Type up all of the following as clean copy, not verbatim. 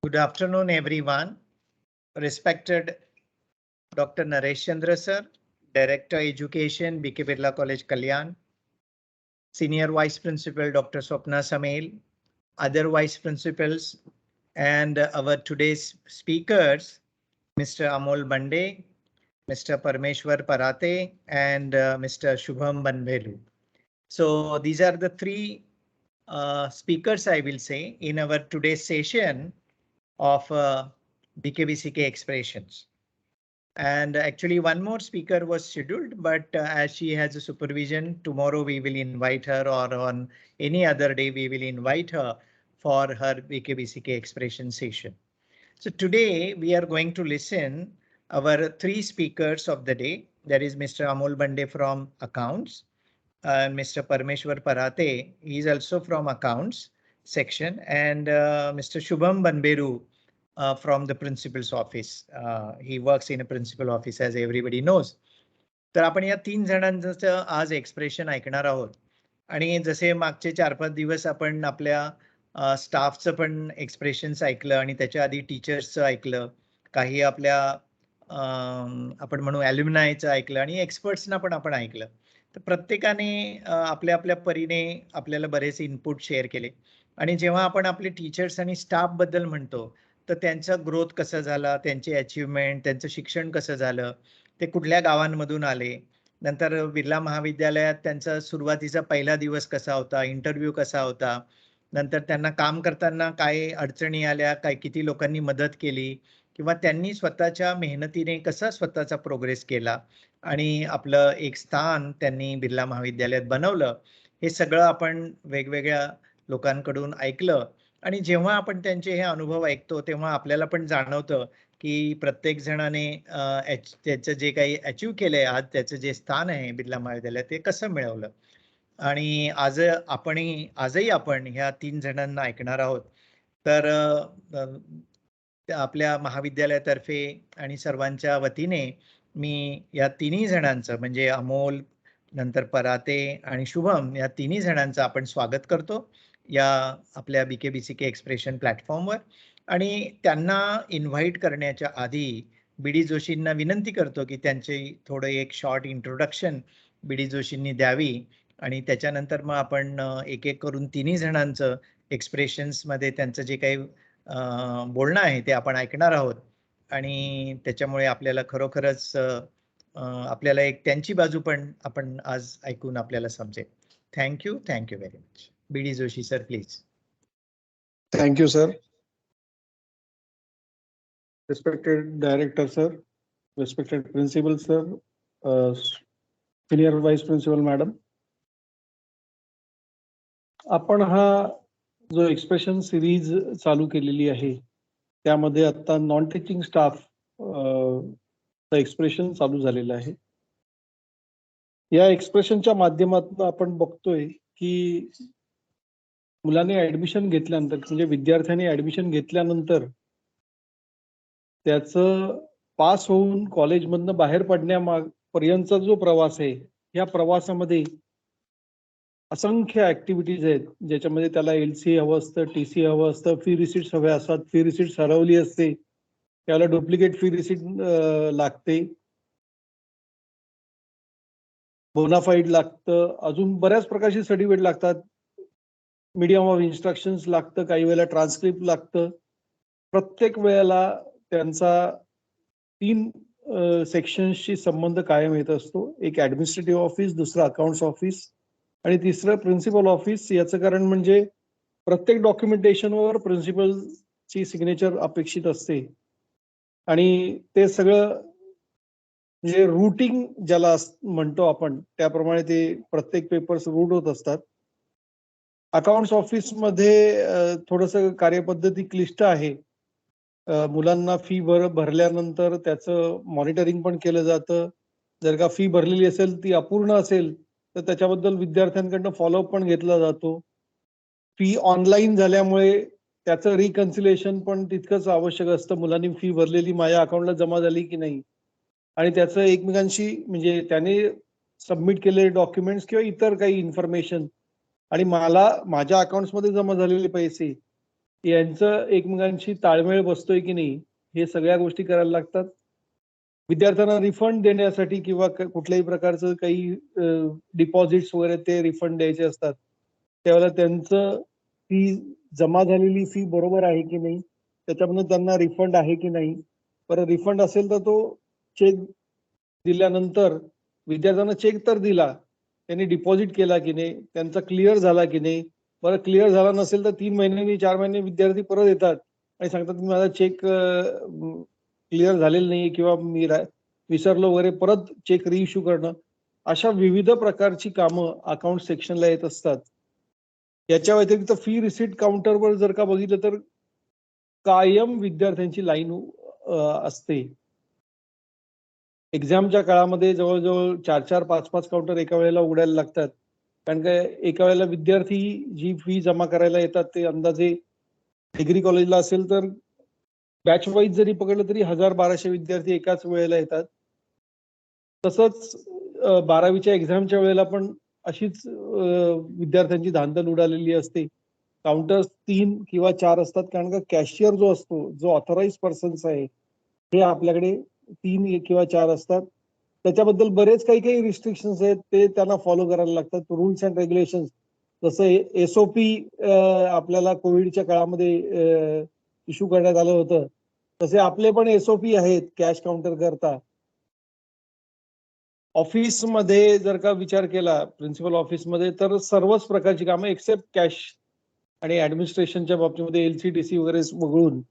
Good afternoon, everyone. Respected Dr. Naresh Chandra sir, Director Education, BK Birla College, Kalyan, Senior Vice Principal Dr. Swapna Samail, other Vice Principals, and our today's speakers, Mr. Amol Bande, Mr. Parmeshwar Parate, and Mr. Shubham Banbheru. So these are the three speakers, I will say, in our today's session of BKBCK expressions. And actually one more speaker was scheduled, but as she has a supervision, tomorrow we will invite her, or on any other day we will invite her for her BKBCK expression session. So today we are going to listen our three speakers of the day. That is Mr. Amol Bande from accounts, Mr. Parmeshwar Parate, he is also from accounts section, and Mr. Shubham Banbheru from the principal's office. He works in a principal office, as everybody knows. तर आपण या तीन जणांचं आज expression ऐकणार आहोत. आणि जसे मागचे 4-5 दिवस आपण आपल्या स्टाफचं पण एक्सप्रेशन्स ऐकलं, आणि त्याच्या आधी टीचर्सचं ऐकलं, काही आपल्या आपण म्हणू ॲल्युमनायचं ऐकलं, आणि एक्सपर्ट्सना पण आपण ऐकलं. तर प्रत्येकाने आपल्या आपल्या परीने आपल्याला बरेच इनपुट शेअर केले. आणि जेव्हा आपण आपले टीचर्स आणि स्टाफ बद्दल म्हणतो, तर त्यांचा ग्रोथ कसा झाला, त्यांचे अचीवमेंट, त्यांचं शिक्षण कसं झालं, ते कुठल्या गावांमधून आले, नंतर बिर्ला महाविद्यालयात त्यांचा सुरुवातीचा पहिला दिवस कसा होता, इंटरव्ह्यू कसा होता, नंतर त्यांना काम करताना काय अडचणी आल्या, काय किती लोकांनी मदत केली, किंवा त्यांनी स्वतःच्या मेहनतीने कसा स्वतःचा प्रोग्रेस केला आणि आपलं एक स्थान त्यांनी बिर्ला महाविद्यालयात बनवलं, हे सगळं आपण वेगवेगळ्या लोकांकडून ऐकलं. आणि जेव्हा आपण त्यांचे हे अनुभव ऐकतो, तेव्हा आपल्याला पण जाणवतं की प्रत्येक जणाने त्याचं जे काही अचीव केलंय, आज त्याचं जे स्थान आहे बिर्ला महाविद्यालयात, ते कसं मिळवलं. आणि आजही आपण ह्या तीन जणांना ऐकणार आहोत. तर आपल्या महाविद्यालयातर्फे आणि सर्वांच्या वतीने मी या तिन्ही जणांचं, म्हणजे अमोल, नंतर पराते आणि शुभम, या तिन्ही जणांचं आपण स्वागत करतो या आपल्या BKBCK एक्सप्रेशन प्लॅटफॉर्मवर. आणि त्यांना इन्व्हाइट करण्याच्या आधी बीडी जोशींना विनंती करतो की त्यांचे थोडं एक शॉर्ट इंट्रोडक्शन बीडी जोशींनी द्यावी, आणि त्याच्यानंतर मग आपण एक एक करून तिन्ही जणांचं एक्सप्रेशन्समध्ये त्यांचं जे काही बोलणं आहे ते आपण ऐकणार आहोत. आणि त्याच्यामुळे आपल्याला खरोखरच आपल्याला एक त्यांची बाजू पण आपण आज ऐकून आपल्याला समजेल. Thank you very much. BD Joshi sir, please. Thank you, sir. Respected director, sir. Respected principal, sir. Senior vice principal, madam. आपण हा जो एक्सप्रेशन सिरीज चालू केलेली आहे, त्यामध्ये आता नॉन टीचिंग स्टाफ एक्सप्रेशन चालू झालेलं आहे. या एक्सप्रेशनच्या माध्यमातून आपण बघतोय की मुलांनी ऍडमिशन घेतल्यानंतर, म्हणजे विद्यार्थ्यांनी ऍडमिशन घेतल्यानंतर त्याचं पास होऊन कॉलेजमधनं बाहेर पडण्यापर्यंतचा जो प्रवास आहे, या प्रवासामध्ये असंख्य ऍक्टिव्हिटीज आहेत, ज्याच्यामध्ये त्याला LC हवं असतं, TC हवं असतं, फी रिसिट्स हव्या असतात, फी रिसिट्स हरवली असते, त्याला डुप्लिकेट फी रिसिट लागते, बोनाफाईड लागतं, अजून बऱ्याच प्रकारची सर्टिफिकेट लागतात, मीडियम ऑफ इन्स्ट्रक्शन्स लागतं, काही वेळेला ट्रान्सक्रिप्ट लागतं. प्रत्येक वेळेला त्यांचा 3 सेक्शन्सशी संबंध कायम येत असतो. एक ऍडमिनिस्ट्रेटिव्ह ऑफिस, दुसरं अकाउंट्स ऑफिस, आणि तिसरं प्रिन्सिपल ऑफिस. याचं कारण म्हणजे प्रत्येक डॉक्युमेंटेशनवर प्रिन्सिपलची सिग्नेचर अपेक्षित असते, आणि ते सगळं म्हणजे रूटिंग ज्याला म्हणतो आपण, त्याप्रमाणे ते प्रत्येक पेपर्स रूट होत असतात. अकाउंट्स ऑफिसमध्ये थोडंसं कार्यपद्धती क्लिष्ट आहे. मुलांना फी भरल्यानंतर त्याचं मॉनिटरिंग पण केलं जातं. जर का फी भरलेली असेल, ती अपूर्ण असेल, तर त्याच्याबद्दल विद्यार्थ्यांकडनं फॉलोअप पण घेतला जातो. फी ऑनलाईन झाल्यामुळे त्याचं रिकन्सिलेशन पण तितकंच आवश्यक असतं. मुलांनी फी भरलेली माझ्या अकाउंटला जमा झाली की नाही, आणि त्याचं एकमेकांशी, म्हणजे त्याने सबमिट केलेले डॉक्युमेंट्स किंवा इतर काही इन्फॉर्मेशन आणि मला माझ्या अकाउंट्समध्ये जमा झालेले पैसे यांचं एकमेकांशी ताळमेळ बसतोय की नाही हे सगळ्या गोष्टी करायला लागतात. विद्यार्थ्यांना रिफंड देण्यासाठी किंवा कुठल्याही प्रकारचं काही डिपॉझिट्स वगैरे ते रिफंड द्यायचे असतात, त्यावेळेला त्यांचं फी जमा झालेली फी बरोबर आहे की नाही, त्याच्यामधून त्यांना रिफंड आहे की नाही. परत रिफंड असेल तर तो चेक दिल्यानंतर विद्यार्थ्यांना चेक तर दिला, त्यांनी डिपॉझिट केला की नाही, त्यांचा क्लिअर झाला की नाही. बरं क्लिअर झाला नसेल तर 3 महिन्यांनी 4 महिन्यांनी विद्यार्थी परत येतात आणि सांगतात की माझा चेक क्लिअर झालेलं नाही किंवा मी विसरलो वगैरे, परत चेक रिइश्यू करणं. अशा विविध प्रकारची कामं अकाउंट सेक्शनला येत असतात. याच्या व्यतिरिक्त फी रिसीट काउंटरवर जर का बघितलं तर कायम विद्यार्थ्यांची लाईन असते. एक्झामच्या काळामध्ये जवळजवळ 4-4, 5-5 काउंटर एका वेळेला उघडायला लागतात. कारण का एका वेळेला विद्यार्थी जी फी जमा करायला येतात ते अंदाजे डिग्री कॉलेजला असेल तर बॅच वाईज जरी पकडलं तरी 1000-1200 विद्यार्थी एकाच वेळेला येतात. तसंच 12वीच्या एक्झामच्या वेळेला पण अशीच विद्यार्थ्यांची धांदल उडालेली असते. काउंटर्स 3 किंवा 4 असतात, कारण का कॅशियर जो असतो, जो ऑथराइज पर्सन्स आहे, हे आपल्याकडे 3 किंवा 4 असतात. त्याच्याबद्दल बरेच काही रिस्ट्रिक्शन्स आहेत, ते त्यांना फॉलो करायला लागतात. रूल्स अँड रेग्युलेशन्स, जसं एसओपी आपल्याला कोविडच्या काळामध्ये इश्यू करण्यात आलं होतं, तसे आपले पण एसओपी आहेत कॅश काउंटर करता. ऑफिसमध्ये जर का विचार केला प्रिन्सिपल ऑफिसमध्ये, तर सर्वच प्रकारची कामं एक्सेप्ट कॅश आणि ऍडमिनिस्ट्रेशनच्या बाबतीमध्ये एलसीडीसी वगैरे वगळून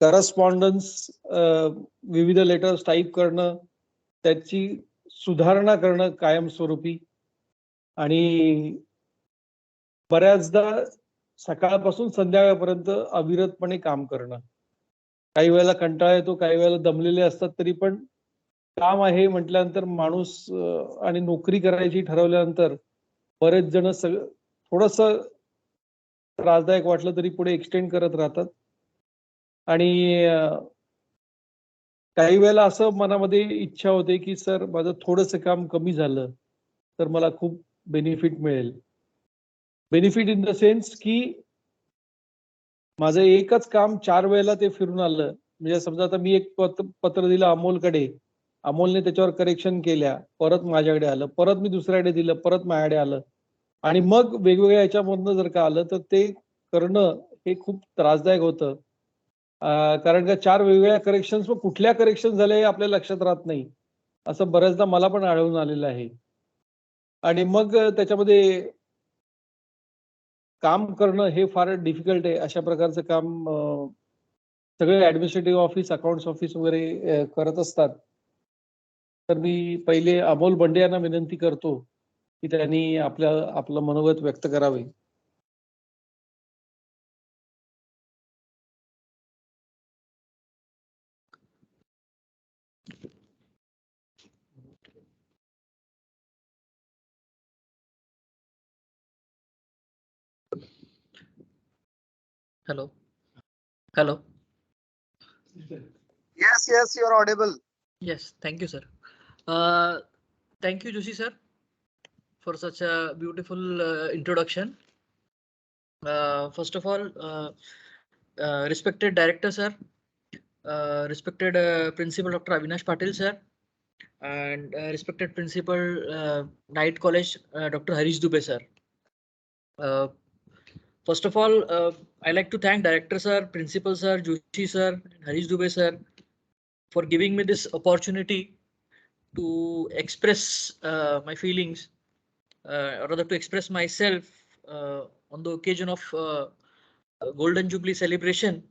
करस्पॉन्डन्स, विविध लेटर्स टाईप करणं, त्याची सुधारणा करणं कायमस्वरूपी, आणि बऱ्याचदा सकाळपासून संध्याकाळपर्यंत अविरतपणे काम करणं. काही वेळेला कंटाळा येतो, काही वेळेला दमलेले असतात, तरी पण काम आहे म्हटल्यानंतर माणूस आणि नोकरी करायची ठरवल्यानंतर बरेच जण थोडस त्रासदायक वाटलं तरी पुढे एक्सटेंड करत राहतात. आणि काही वेळेला असं मनामध्ये इच्छा होते की सर माझं थोडंसं काम कमी झालं तर मला खूप बेनिफिट मिळेल. बेनिफिट इन द सेन्स की माझं एकच काम 4 वेळेला ते फिरून आलं. म्हणजे समजा आता मी एक पत्र दिलं अमोलकडे, अमोलने त्याच्यावर करेक्शन केल्या, परत माझ्याकडे आलं, परत मी दुसऱ्याकडे दिलं, परत माझ्याकडे आलं, आणि मग वेगवेगळ्या याच्यामधनं जर का आलं तर ते करणं हे खूप त्रासदायक होतं. कारण का 4 वेगवेगळ्या करेक्शन्स, मग कुठल्या करेक्शन झाल्या हे आपल्या लक्षात राहत नाही. असं बऱ्याचदा मला पण आढळून आलेलं आहे. आणि मग त्याच्यामध्ये काम करणं हे फार डिफिकल्ट आहे. अशा प्रकारचं काम सगळे ऍडमिनिस्ट्रेटिव्ह ऑफिस, अकाउंट्स ऑफिस वगैरे करत असतात. तर मी पहिले अमोल बंडे यांना विनंती करतो की त्यांनी आपलं मनोगत व्यक्त करावे. Hello. Hello. Yes, you're audible. Yes, thank you, sir. Thank you, Joshi sir, for such a beautiful introduction. First of all, respected director sir, respected principal Dr. Avinash Patil sir, and respected principal Knight College Dr. Harish Dubey sir. First of all, I like to thank director sir, principal sir, Joshi sir, and Harish Dubey sir for giving me this opportunity to express my feelings, or rather to express myself on the occasion of Golden Jubilee celebration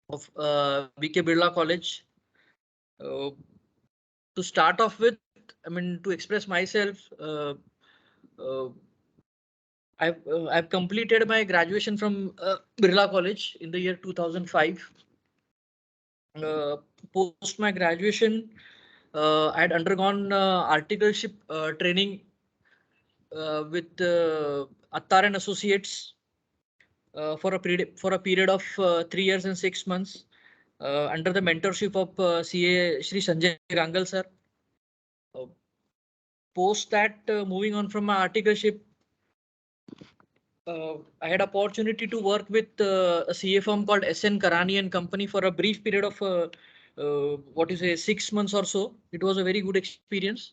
of BK Birla College. To start off with, I mean, to express myself, I've completed my graduation from Birla College in the year 2005. Post my graduation, I had undergone articleship training with Attar and Associates for a period of 3 years and 6 months under the mentorship of CA Shri Sanjay Rangal sir. Post that, moving on from my articleship, I had opportunity to work with a CA firm called SN Karani and Company for a brief period of what you say 6 months or so. It was a very good experience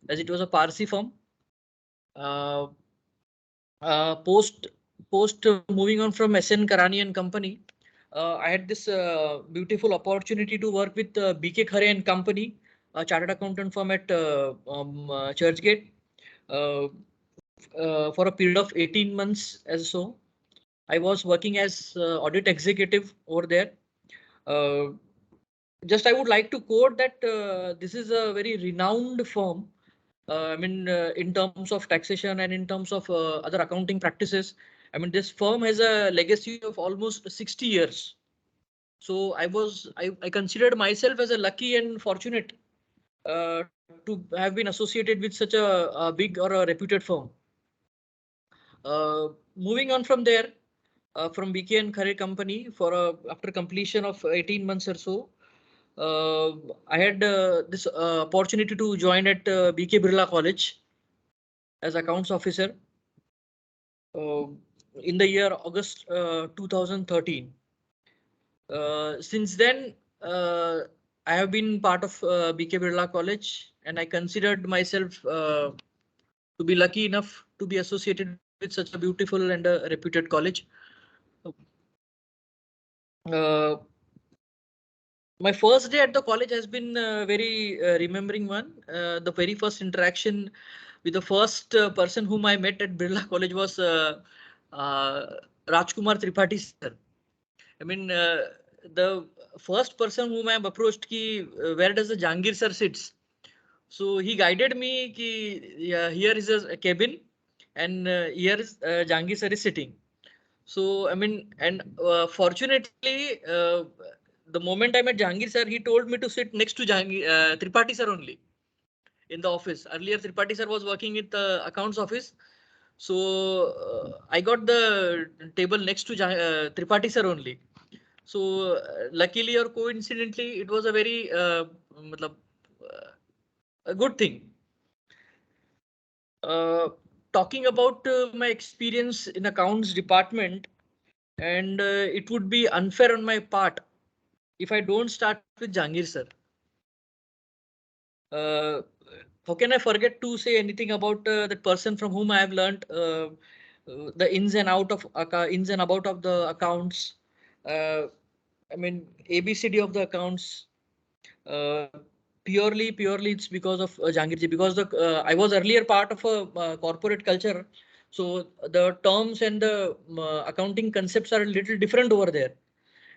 as it was a Parsi firm. Uh, post moving on from SN Karani and Company, I had this beautiful opportunity to work with BK Khare and Company, a chartered accountant firm at Churchgate, for a period of 18 months as so. I was working as audit executive over there. Just I would like to quote that this is a very renowned firm. In terms of taxation and in terms of other accounting practices. I mean, this firm has a legacy of almost 60 years. So I considered myself as a lucky and fortunate to have been associated with such a big or a reputed firm. Moving on from there, from BK and Khare Company after completion of 18 months or so, I had this opportunity to join at BK Birla College as accounts officer in the year August 2013. Since then, I have been part of BK Birla College, and I considered myself to be lucky enough to be associated with such a beautiful and a reputed college. My first day at the college has been very remembering one. The very first interaction with the first person whom I met at Birla College was Rajkumar Tripathi sir. I mean, the first person whom I have approached, where does the Jahangir sir sits? So he guided me ki, yeah, here is a cabin and here is Jahangir sir is sitting. So, I mean, and fortunately, the moment I met Jahangir sir, he told me to sit next to Tripathi sir only in the office. Earlier, Tripathi sir was working with the accounts office. So I got the table next to Tripathi sir only. So luckily or coincidentally, it was a very a good thing. Talking about my experience in accounts department, and it would be unfair on my part if I don't start with Jahangir sir. How can I forget to say anything about that person from whom I have learned the ins and out of the accounts. I mean, ABCD of the accounts. Uh, purely it's because of Jahangirji, because I was earlier part of a corporate culture, so the terms and the accounting concepts are a little different over there.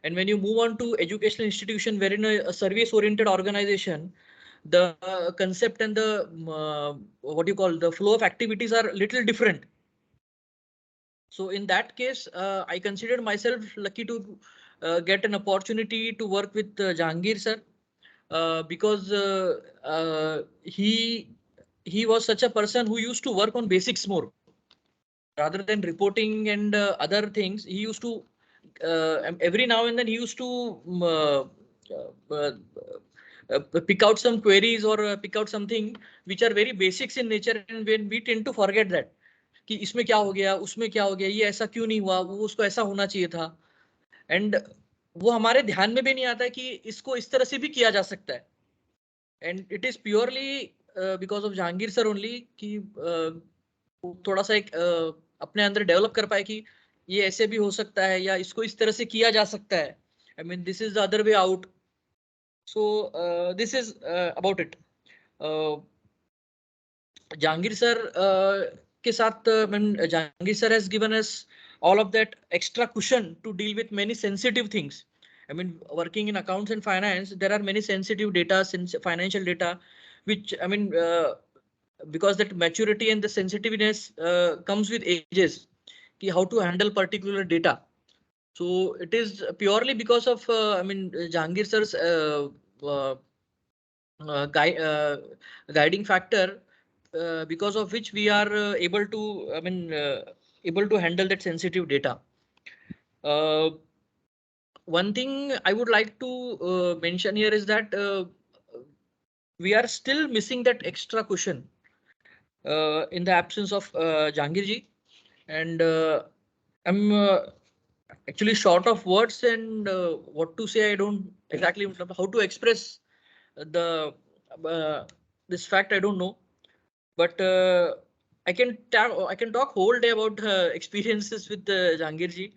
And when you move on to educational institution, wherein a service oriented organization, the concept and the what you call the flow of activities are little different. So in that case, I considered myself lucky to get an opportunity to work with Jahangir sir, because he was such a person who used to work on basics more rather than reporting and other things. He used to every now and then he used to uh, pick out some queries or pick out something which are very basics in nature, and when we tend to forget that कि इसमें क्या हो गया, उसमें क्या हो गया, ये ऐसा क्यों नहीं हुआ, वो उसको ऐसा होना चाहिए था, एंड वो हमारे ध्यान में भी नहीं आता है कि इसको इस तरह से भी किया जा सकता है. End it is purely because of Jahangir sir only कि थोड़ा सा एक अपने अंदर डेवलप कर पाए कि ये ऐसे भी हो सकता है या इसको इस तरह से किया जा सकता है. I mean this is the other way out. So this is about it. Jahangir sir के साथ Jahangir sir has given us all of that extra cushion to deal with many sensitive things. I mean, working in accounts and finance, there are many sensitive data, financial data, which I mean, because that maturity and the sensitiveness comes with ages, how to handle particular data. So it is purely because of I mean Jahangir sir's guiding factor, because of which we are able to able to handle that sensitive data. One thing I would like to mention here is that we are still missing that extra cushion in the absence of Jahangir ji. and I'm actually short of words, and what to say. I don't exactly how to express the this fact. I don't know, but I can talk whole day about experiences with Jahangirji.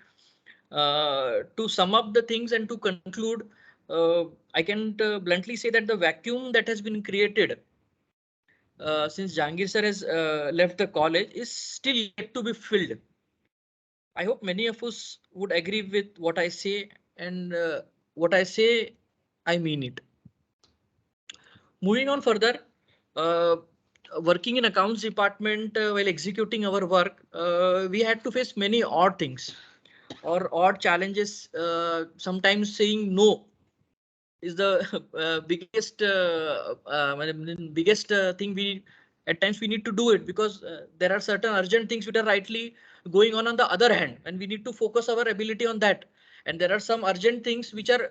To sum up the things and to conclude, I can bluntly say that the vacuum that has been created since Jahangir sir has left the college is still yet to be filled. I hope many of us would agree with what I say, and what I say, I mean it. Moving on further, uh, working in accounts department while executing our work, we had to face many odd things or odd challenges. Sometimes saying no is the biggest thing we at times we need to do it, because there are certain urgent things which are rightly going on the other hand, and we need to focus our ability on that. And there are some urgent things which are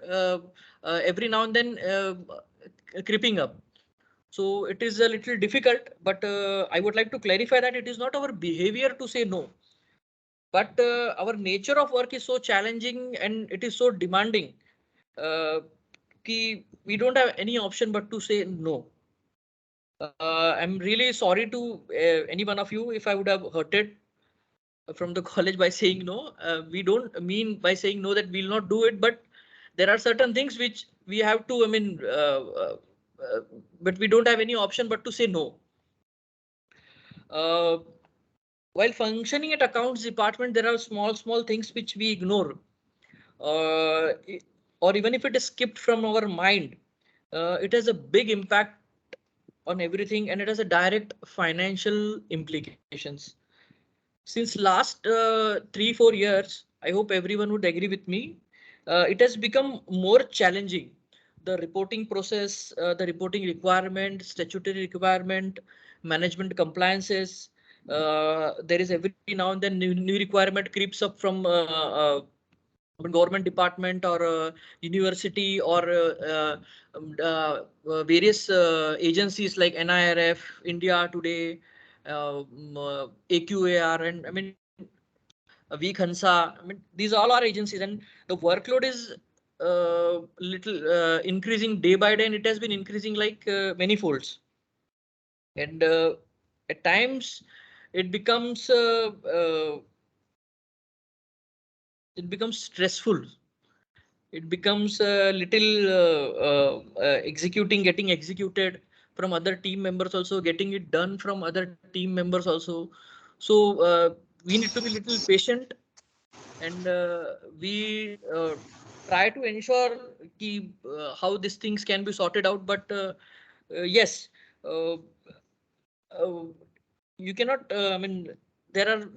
every now and then creeping up. So it is a little difficult, but I would like to clarify that it is not our behavior to say no, but our nature of work is so challenging and it is so demanding, uh, we don't have any option but to say no. I'm really sorry to any one of you if I would have hurted from the college by saying no. We don't mean by saying no that we'll not do it, but there are certain things which we have to, uh, but we don't have any option but to say no. Uh, while functioning at accounts department, there are small things which we ignore, uh, or even if it is skipped from our mind, it has a big impact on everything, and it has a direct financial implications. Since last 3-4 years, I hope everyone would agree with me, it has become more challenging. The reporting process, the reporting requirement, statutory requirement, management compliances. There is every now and then new requirement creeps up from government department or university or various agencies like NIRF, India Today, AQAR, and I mean Week Hansa. I mean, these all are agencies, and the workload is little increasing day by day, and it has been increasing like many folds. And at times, it becomes uh, uh, it becomes stressful. It becomes a little getting executed from other team members, also getting it done from other team members also. So we need to be little patient, and we try to ensure how these things can be sorted out. But yes, uh, uh, you cannot. I mean, there are.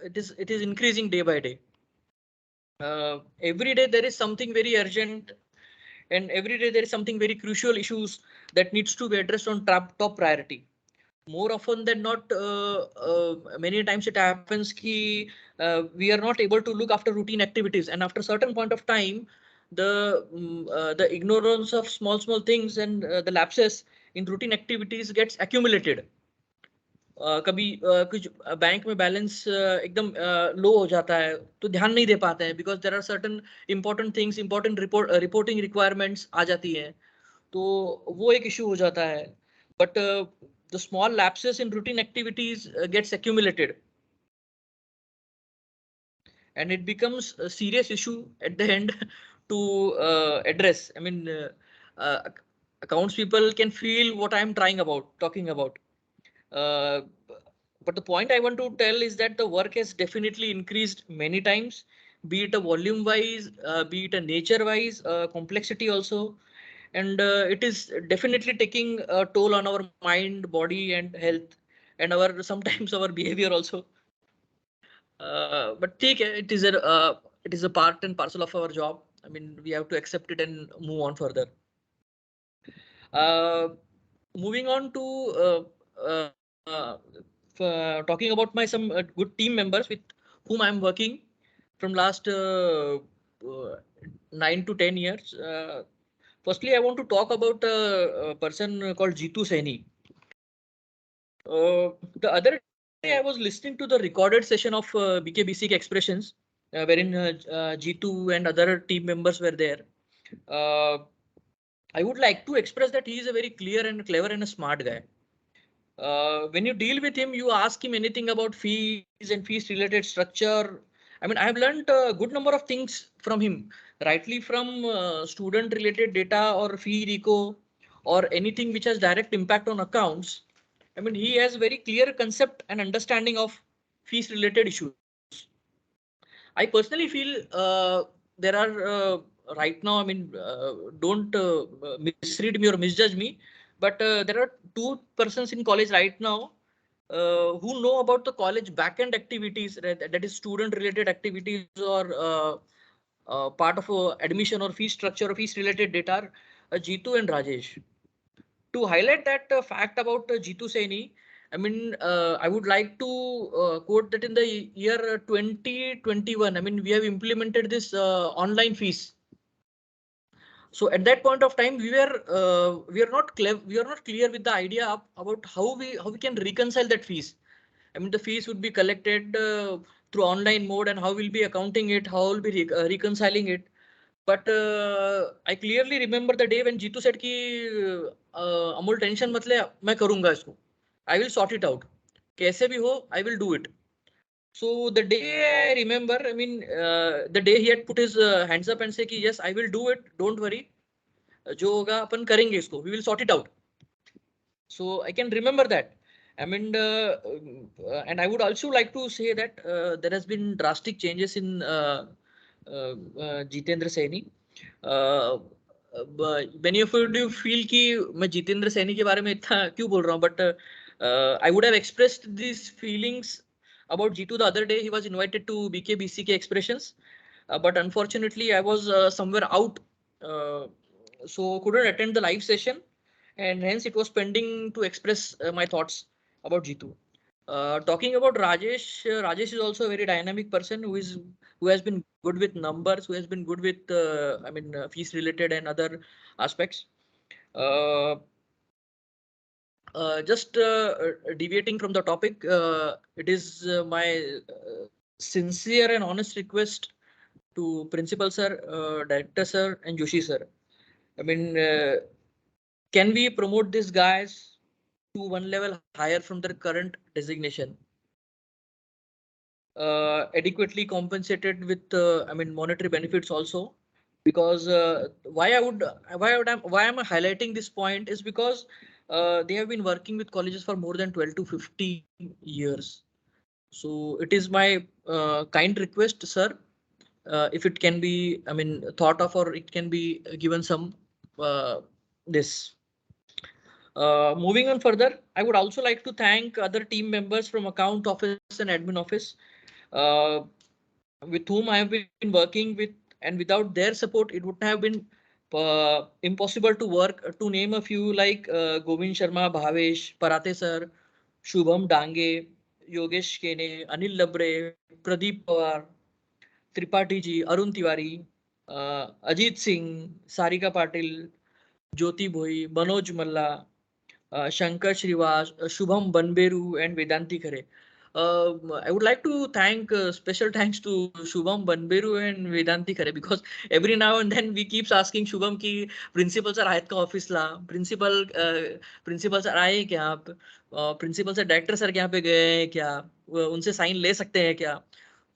It is increasing day by day. Every day there is something very urgent, and every day there is something very crucial issues that needs to be addressed on top priority. More often than not, many times it happens ki we are not able to look after routine activities, and after certain point of time, the ignorance of small things and the lapses in routine activities gets accumulated. कभी कुछ bank में balance एकदम low हो जाता है तो ध्यान नहीं दे पाते हैं, because there are certain important things, important reporting requirements आ जाती है, तो वो एक इशू हो जाता है. But the small lapses in routine activities gets accumulated, and it becomes a serious issue at the end to address. I mean, uh, accounts people can feel what I'm talking about. Uh, but the point I want to tell is that the work has definitely increased many times, be it a volume wise, be it a nature wise, complexity also. And it is definitely taking a toll on our mind, body, and health, and our sometimes our behavior also. But take it is a part and parcel of our job. I mean, we have to accept it and move on further. Uh, moving on to talking about my some good team members with whom I'm working from last 9 to 10 years. Firstly, I want to talk about a person called Jitu Saini. The other I was listening to the recorded session of BKBCK expressions, wherein G2 and other team members were there. I would like to express that he is a very clear and clever and a smart guy. When you deal with him, you ask him anything about fees and fees related structure. I mean, I have learned a good number of things from him, rightly from student related data or fee reco or anything which has direct impact on accounts. I mean, he has very clear concept and understanding of fees related issues. I personally feel there are right now, I mean, don't misread me or misjudge me, but there are two persons in college right now who know about the college backend activities, that is student related activities or part of admission or fee structure or fees related data, Jitu and Rajesh. To highlight that fact about Jitu Saini, I mean, I would like to quote that in the year 2021, I mean, we have implemented this online fees. So at that point of time, we are not clear with the idea about how we can reconcile that fees. I mean, the fees would be collected through online mode, and how we'll be accounting it, how we'll be reconciling it. But I clearly remember the day when Jitu said कि Amol tension मत ले, मैं करूंगा इसको, I will sort it out, कैसे भी हो I will do it. So the day I remember, I mean, the day he had put his hands up and say कि yes I will do it, don't worry, जो होगा अपन करेंगे इसको, we will sort it out. So I can remember that. I mean, and I would also like to say that there has been drastic changes in Jitendra Saini. Many of you feel कि मैं जितेंद्र सैनी के बारे में इतना क्यों बोल रहा हूँ, but I would have expressed these feelings about Jitu the other day. He was invited to BKBCK expressions, but unfortunately I was somewhere out, so couldn't attend the live session, and hence it was pending to express my thoughts about Jitu. Talking about Rajesh, Rajesh is also a very dynamic person who has been good with numbers, who has been good with I mean fees related and other aspects. Just deviating from the topic, it is my sincere and honest request to Principal Sir, Director Sir, and Joshi Sir. I mean, can we promote these guys to one level higher from their current designation? Adequately compensated with, I mean, monetary benefits also. Because why am I highlighting this point is because they have been working with colleges for more than 12 to 15 years. So it is my kind request, sir, if it can be, I mean, thought of, or it can be given some this. Moving on further, I would also like to thank other team members from account office and admin office, with whom I have been working with, and without their support, it would have been impossible to work. To name a few, like Govind Sharma, Bhavesh, Parate sir, Shubham Dange, Yogesh Kene, Anil Labre, Pradeep Pawar, Tripathi ji, Arun Tiwari, Ajit Singh, Sarika Patil, Jyoti Bhoi, Manoj Malla, Shankar Shrivas, Shubham Banbheru, and Vedanti Khare. I would like to thank special thanks to Shubham Banbheru and Vedanti Khare, because every now and then we keeps asking Shubham कि principal sir आयत का office ला, principal sir आए क्या आप, principal sir director sir यहाँ पे गए हैं क्या, उनसे sign ले सकते हैं क्या.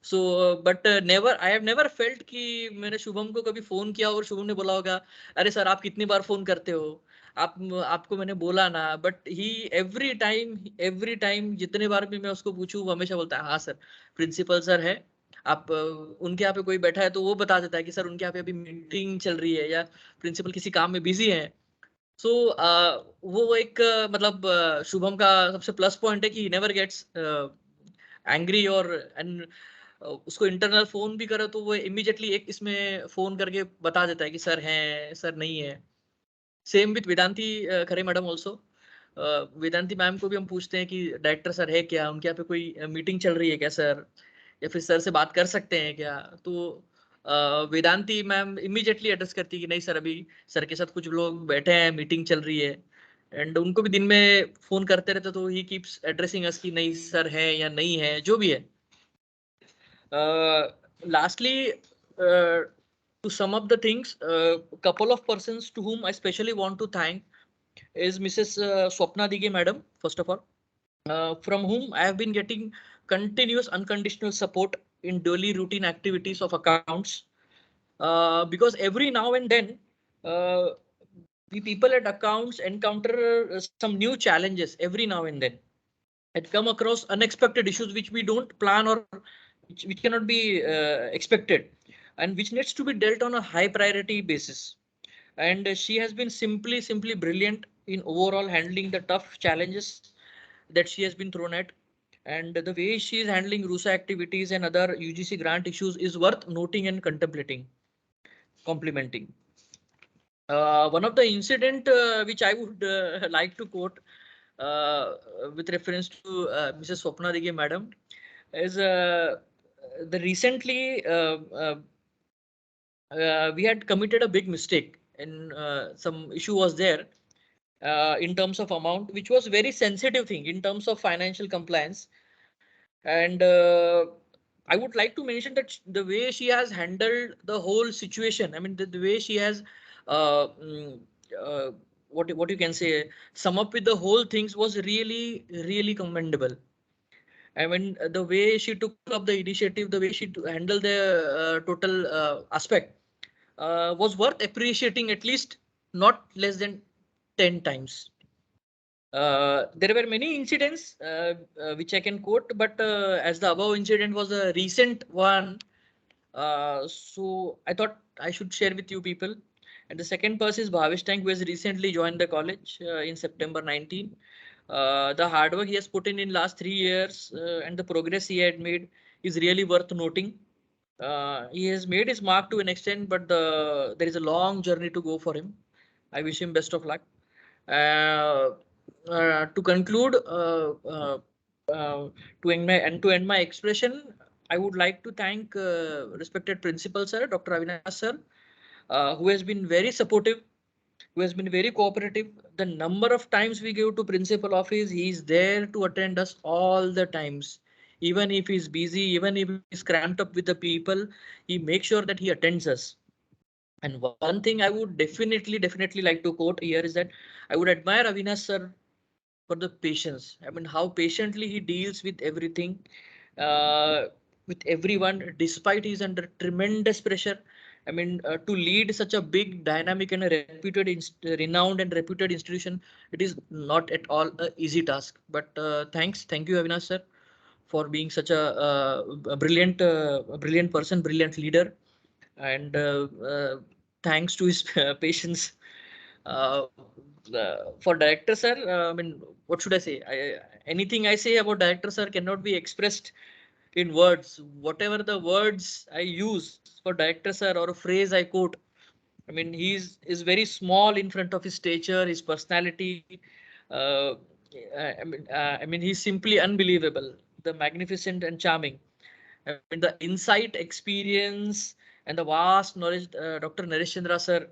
So but never, I have never felt कि मैंने शुभम को कभी फोन किया और शुभम ने बोला होगा अरे सर आप कितनी बार फोन करते हो, आपको मैंने बोला ना. बट ही एवरी टाइम जितने बार भी मैं उसको पूछूं वो हमेशा बोलता है हाँ सर, प्रिंसिपल सर है, आप उनके यहाँ पे कोई बैठा है तो वो बता देता है कि सर उनके यहाँ पे अभी मीटिंग चल रही है, या प्रिंसिपल किसी काम में बिजी है. सो वो एक मतलब शुभम का सबसे प्लस पॉइंट है कि नेवर गेट्स एंग्री, और एंड उसको इंटरनल फोन भी करो तो वो इमीडिएटली एक इसमें फोन करके बता देता है कि सर हैं, सर नहीं है. सेम विथ वेदांती खरे मैडम ऑल्सो. वेदांती मैम को भी हम पूछते हैं कि डायरेक्टर सर है क्या, उनके यहाँ पे कोई मीटिंग चल रही है क्या सर, या फिर सर से बात कर सकते हैं क्या. तो वेदांती मैम इमीडिएटली एड्रेस करती है कि नहीं सर, अभी सर के साथ कुछ लोग बैठे हैं, मीटिंग चल रही है. एंड उनको भी दिन में फोन करते रहते, तो ही कीप्स एड्रेसिंग अस कि नहीं सर है या नहीं है, जो भी है. Lastly, to sum up the things, a couple of persons to whom I specially want to thank is Mrs. Swapna Dige madam, first of all, from whom I have been getting continuous unconditional support in daily routine activities of accounts. Because every now and then, we people at accounts encounter some new challenges every now and then, and come across unexpected issues which we don't plan, or which cannot be expected, and which needs to be dealt on a high priority basis. And she has been simply brilliant in overall handling the tough challenges that she has been thrown at. And the way she is handling RUSA activities and other UGC grant issues is worth noting and contemplating, complimenting. One of the incident which I would like to quote with reference to Mrs. Swapna Dige madam is the recently we had committed a big mistake, and some issue was there in terms of amount, which was very sensitive thing in terms of financial compliance. And I would like to mention that the way she has handled the whole situation, I mean, the way she has uh, mm, uh, what you can say, sum up with the whole things was really commendable. I mean, the way she took up the initiative, the way she handled the total aspect was worth appreciating, at least not less than 10 times. There were many incidents which I can quote, but as the above incident was a recent one, so I thought I should share with you people. And the second person is Bhavish Tank, who has recently joined the college in September 19. The hard work he has put in last 3 years and the progress he had made is really worth noting. He has made his mark to an extent, but there is a long journey to go for him. I wish him best of luck. To conclude, to end my expression, I would like to thank respected principal sir, Dr. Avinash sir, who has been very supportive, who has been very cooperative. The number of times we go to principal office, he is there to attend us all the times. Even if he's busy, even if he's cramped up with the people, he makes sure that he attends us. And one thing I would definitely like to quote here is that I would admire Avinash sir for the patience. I mean, how patiently he deals with everything, uh, with everyone, despite he's under tremendous pressure. I mean, to lead such a big, dynamic, and a renowned and reputed institution, it is not at all an easy task. But thank you, Avinash sir, for being such a brilliant person, brilliant leader, and thanks to his patience. Uh, for director sir, I mean, what should I say? Anything I say about director sir cannot be expressed in words. Whatever the words I use for director sir or a phrase I quote, I mean, is very small in front of his stature, his personality. Uh, I mean, he's simply unbelievable, the magnificent and charming. I mean, the insight, experience, and the vast knowledge Dr. Naresh Chandra sir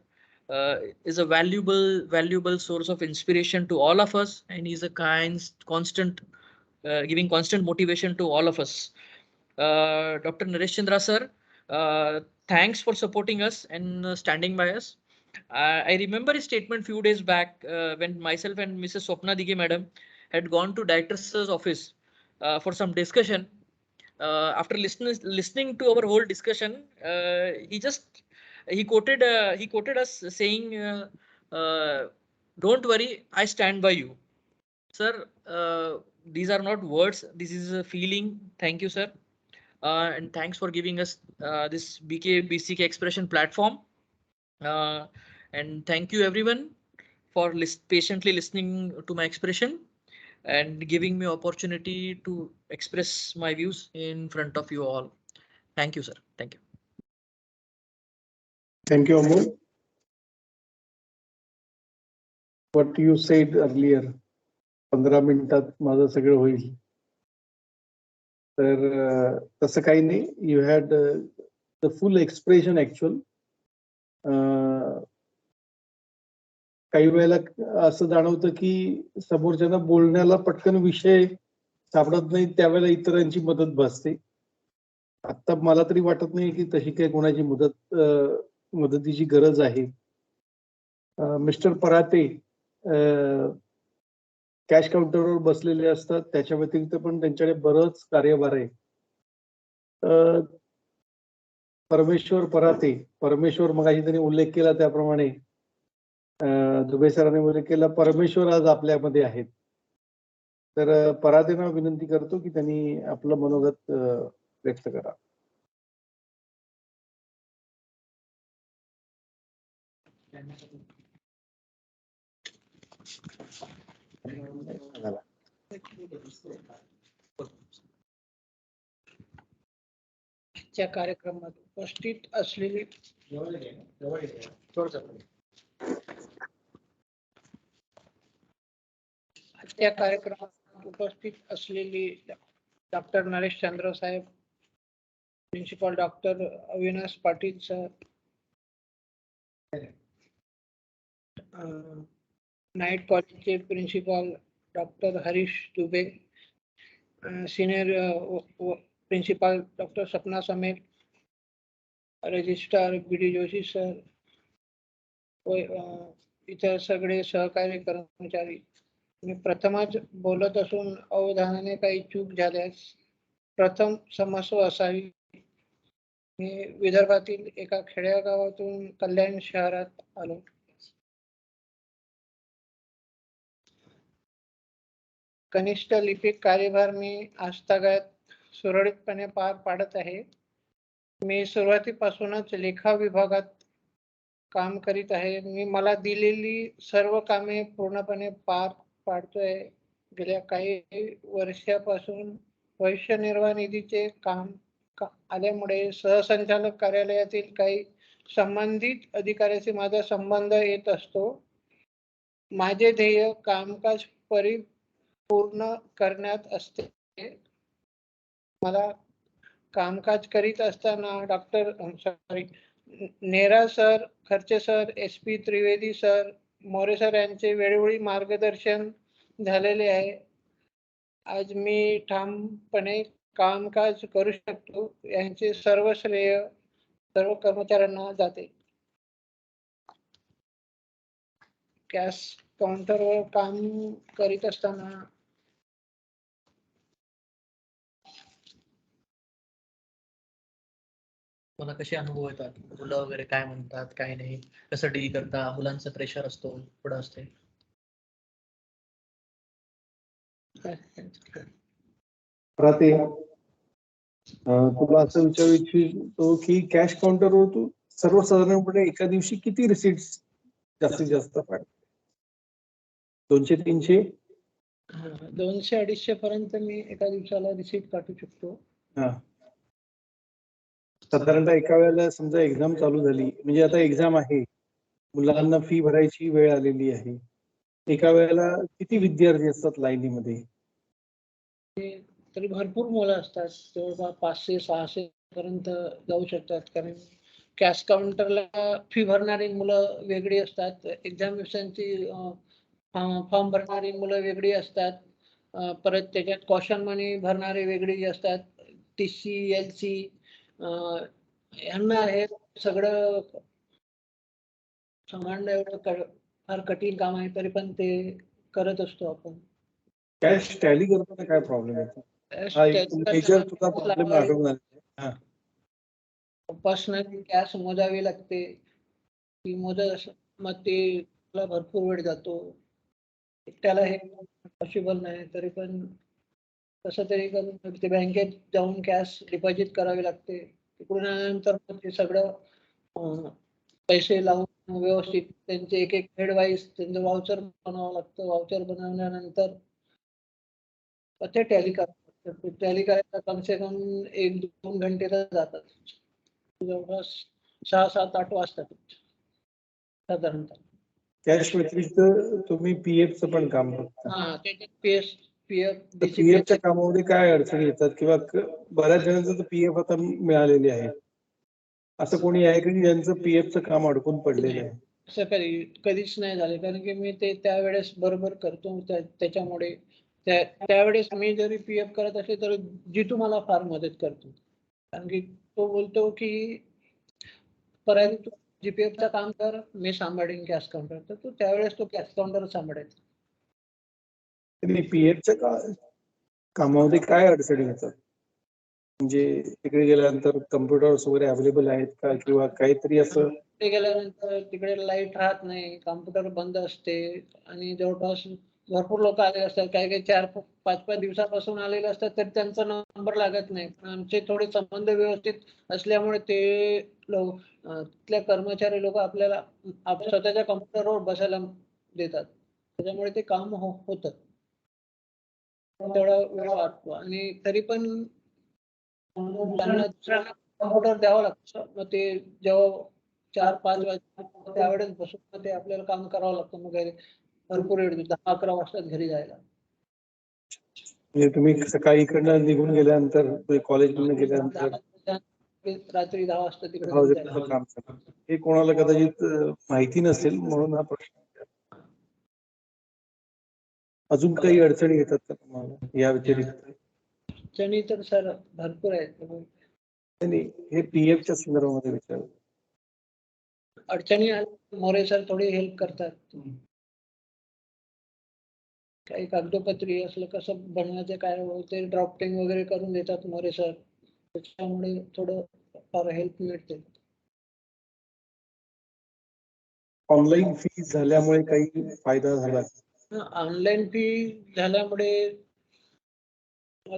is a valuable source of inspiration to all of us, and he's a constant, giving constant motivation to all of us. Dr. Naresh Chandra sir, thanks for supporting us and standing by us. I remember his statement few days back when myself and Mrs. Swapna Dige madam had gone to director's office for some discussion. After listening to our whole discussion, he quoted us saying, "Don't worry, I stand by you, sir." These are not words. This is a feeling. Thank you, sir, and thanks for giving us this BKBCK expression platform. Uh, and thank you everyone for patiently listening to my expression and giving me opportunity to express my views in front of you all. Thank you, sir. Thank you. Thank you, Amol. What you said earlier, 15 मिनिटात माझं सगळं होईल. तर तसं काही नाही. You had the full expression actual. काही वेळेला असं जाणवतं की समोरच्यांना बोलण्याला पटकन विषय सापडत नाही, त्यावेळेला इतरांची मदत भासते. आता मला तरी वाटत नाही की तशी काही कोणाची मदतीची गरज आहे. मिस्टर पराते कॅश काउंटरवर बसलेले असतात, त्याच्या व्यतिरिक्त पण त्यांच्याकडे बरंच कार्यभार आहे. परमेश्वर पराते, परमेश्वर मगाशी त्यांनी उल्लेख केला त्याप्रमाणे दुबे सरांनी उल्लेख केला, परमेश्वर आज आपल्यामध्ये आहेत. तर परातेंना विनंती करतो की त्यांनी आपलं मनोगत व्यक्त करा. आजच्या कार्यक्रमात उपस्थित असलेली आजच्या कार्यक्रमात उपस्थित असलेली डॉक्टर नरेश चंद्र साहेब, principal doctor Avinash Patil sir, night कॉलेजचे principal doctor Harish Dubey, senior principal doctor Sapna समेत, रजिस्ट्रार BD जोशी सर व इतर सगळे सहकारी कर्मचारी. मी प्रथमच बोलत असून अवधानाने काही चूक झाल्यास प्रथम क्षमस्व असावी. मी विदर्भातील एका खेडेगावातून कल्याण शहरात आलो. कनिष्ठ लिपिक कार्यभार मी आजतागायत सुरळीतपणे पार पाडत आहे. मी सुरुवातीपासूनच लेखा विभागात काम करीत आहे. मला दिलेली सर्व कामे पूर्णपणे पार पाडतोय. गेल्या काही वर्षापासून भविष्य निर्वाह निधीचे काम आल्यामुळे सहसंचालक कार्यालयातील काही संबंधित अधिकाऱ्याशी माझा संबंध येत असतो. माझे ध्येय कामकाज परिपूर्ण करण्यात असते. मला कामकाज करीत असताना नेहरा सर, खर्चे sir, SP Trivedi sir, More sir यांचे वेळोवेळी मार्गदर्शन झालेले आहे. आज मी ठामपणे कामकाज करू शकतो. यांचे सर्व श्रेय सर्व कर्मचाऱ्यांना जाते. कॅश काउंटरवर काम करीत असताना मला कसे अनुभव येतात, मुलं वगैरे काय म्हणतात, काय नाही, कसं डील करता, मुलांचं प्रेशर असतो, पुढं असते. पराते, तुला असं विचारू इच्छितो की कॅश काउंटरवर तू सर्वसाधारणपणे एका दिवशी किती रिसिट्स जास्तीत जास्त पाडतो? 200-300? 200-250 पर्यंत मी एका दिवसाला रिसीट काढू शकतो. साधारणतः एका वेळेला समजा एक्झाम चालू झाली, म्हणजे आता एक्झाम आहे, मुलांना फी भरायची वेळ आलेली आहे, एका वेळेला किती विद्यार्थी असतात लाईनीमध्ये? तरी भरपूर मुलं असतात, जवळपास 500-600 पर्यंत जाऊ शकतात. कारण कॅश काउंटरला फी भरणारी मुलं वेगळी असतात, एक्झामिनेशनची फॉर्म भरणारी मुलं वेगळी असतात, परत त्याच्यात कॉशन मनी भरणारे वेगळी असतात, TC LC यांना हे सगळं सांभाळणं एवढं फार कठीण काम आहे, तरी पण ते करत असतो आपण. कॅश टॅली करताना काय प्रॉब्लेम येतो? मेजर तुझा प्रॉब्लेम आढळून आला. पर्सनली कॅश मोजावी लागते, ती मग ते भरपूर वेळ जातो. त्याला हे पॉसिबल नाही, तरी पण कसं तरी करून ते बँकेत जाऊन कॅश डिपॉझिट करावी लागते. तिकडून आल्यानंतर ते सगळं पैसे लावून व्यवस्थित त्यांचे एक हेड वाईज त्यांचं वाउचर बनवावं लागतं. वाउचर बनवल्यानंतर ते टॅली करावं. टॅली करायला कमसे कम 1-2 घंटे तर जातात. जवळपास 6-7-8 वाजतात साधारणतः. कॅश व्यतिरिक्त तुम्ही PF पण काम करता? PF च्या कामामध्ये काय अडचणी येतात, किंवा बऱ्याच जणांचं PF आता मिळालेले आहे, असं कोणी आहे की ज्यांचं PF चं काम अडकून पडलेलं आहे? असं कधीच नाही झालं, कारण की मी ते त्यावेळेस बरोबर करतो. त्याच्यामुळे त्यावेळेस मी जरी पीएफ करत असेल तर जितू मला फार मदत करतो, कारण की तो बोलतो की परायत तू जीपीएफचं काम कर, मी सांभाळीन कॅश काउंटर. तर तो त्यावेळेस तो कॅश काउंटर सांभाळायचा. पीएफच्या कामामध्ये काय अडचणी येतात? म्हणजे तिकडे गेल्यानंतर कम्प्युटर्स वगैरे अवेलेबल आहेत का, किंवा काहीतरी असं? तिकडे गेल्यानंतर तिकडे लाईट राहत नाही, कॉम्प्युटर बंद असते आणि जवळपास भरपूर लोक आले असतात. काही 4-5 दिवसापासून आलेले असतात, तर त्यांचा नंबर लागत नाही. पण आमचे थोडे संबंध व्यवस्थित असल्यामुळे ते तिथल्या कर्मचारी लोक आपल्याला स्वतःच्या कॉम्प्युटरवर बसायला देतात. त्याच्यामुळे ते काम होतं. तेवढा वेळ वाटतो आणि तरी पण त्यांना दुसऱ्यांना कॉम्प्युटर द्यावं लागतं. मग ते जेव्हा 4-5 वाजता त्यावेळेस बसून ते आपल्याला काम करावं लागतं. मग भरपूर वेळ 10-11 वाजता घरी जायला. म्हणजे तुम्ही सकाळी इकडनं निघून गेल्यानंतर कॉलेजमधून गेल्यानंतर रात्री 10 वाजता तिकडे काम करतात. हे कोणाला कदाचित माहिती नसेल, म्हणून हा प्रश्न. अजून काही अडचणी येतात का तुम्हाला या व्यतिरिक्त? अडचणी तर सर भरपूर आहेत. नाही, हे पीएफच्या संदर्भामध्ये विचारलं. अडचणी मोरे सर थोडी हेल्प करतात. काही कागदोपत्री असलं कसं बनवायचं काय ते ड्राफ्टिंग वगैरे करून देतात मोरे सर. त्याच्यामुळे थोडं फार हेल्प मिळते. ऑनलाईन फी झाल्यामुळे काही फायदा झाला? ऑनलाईन फी झाल्यामुळे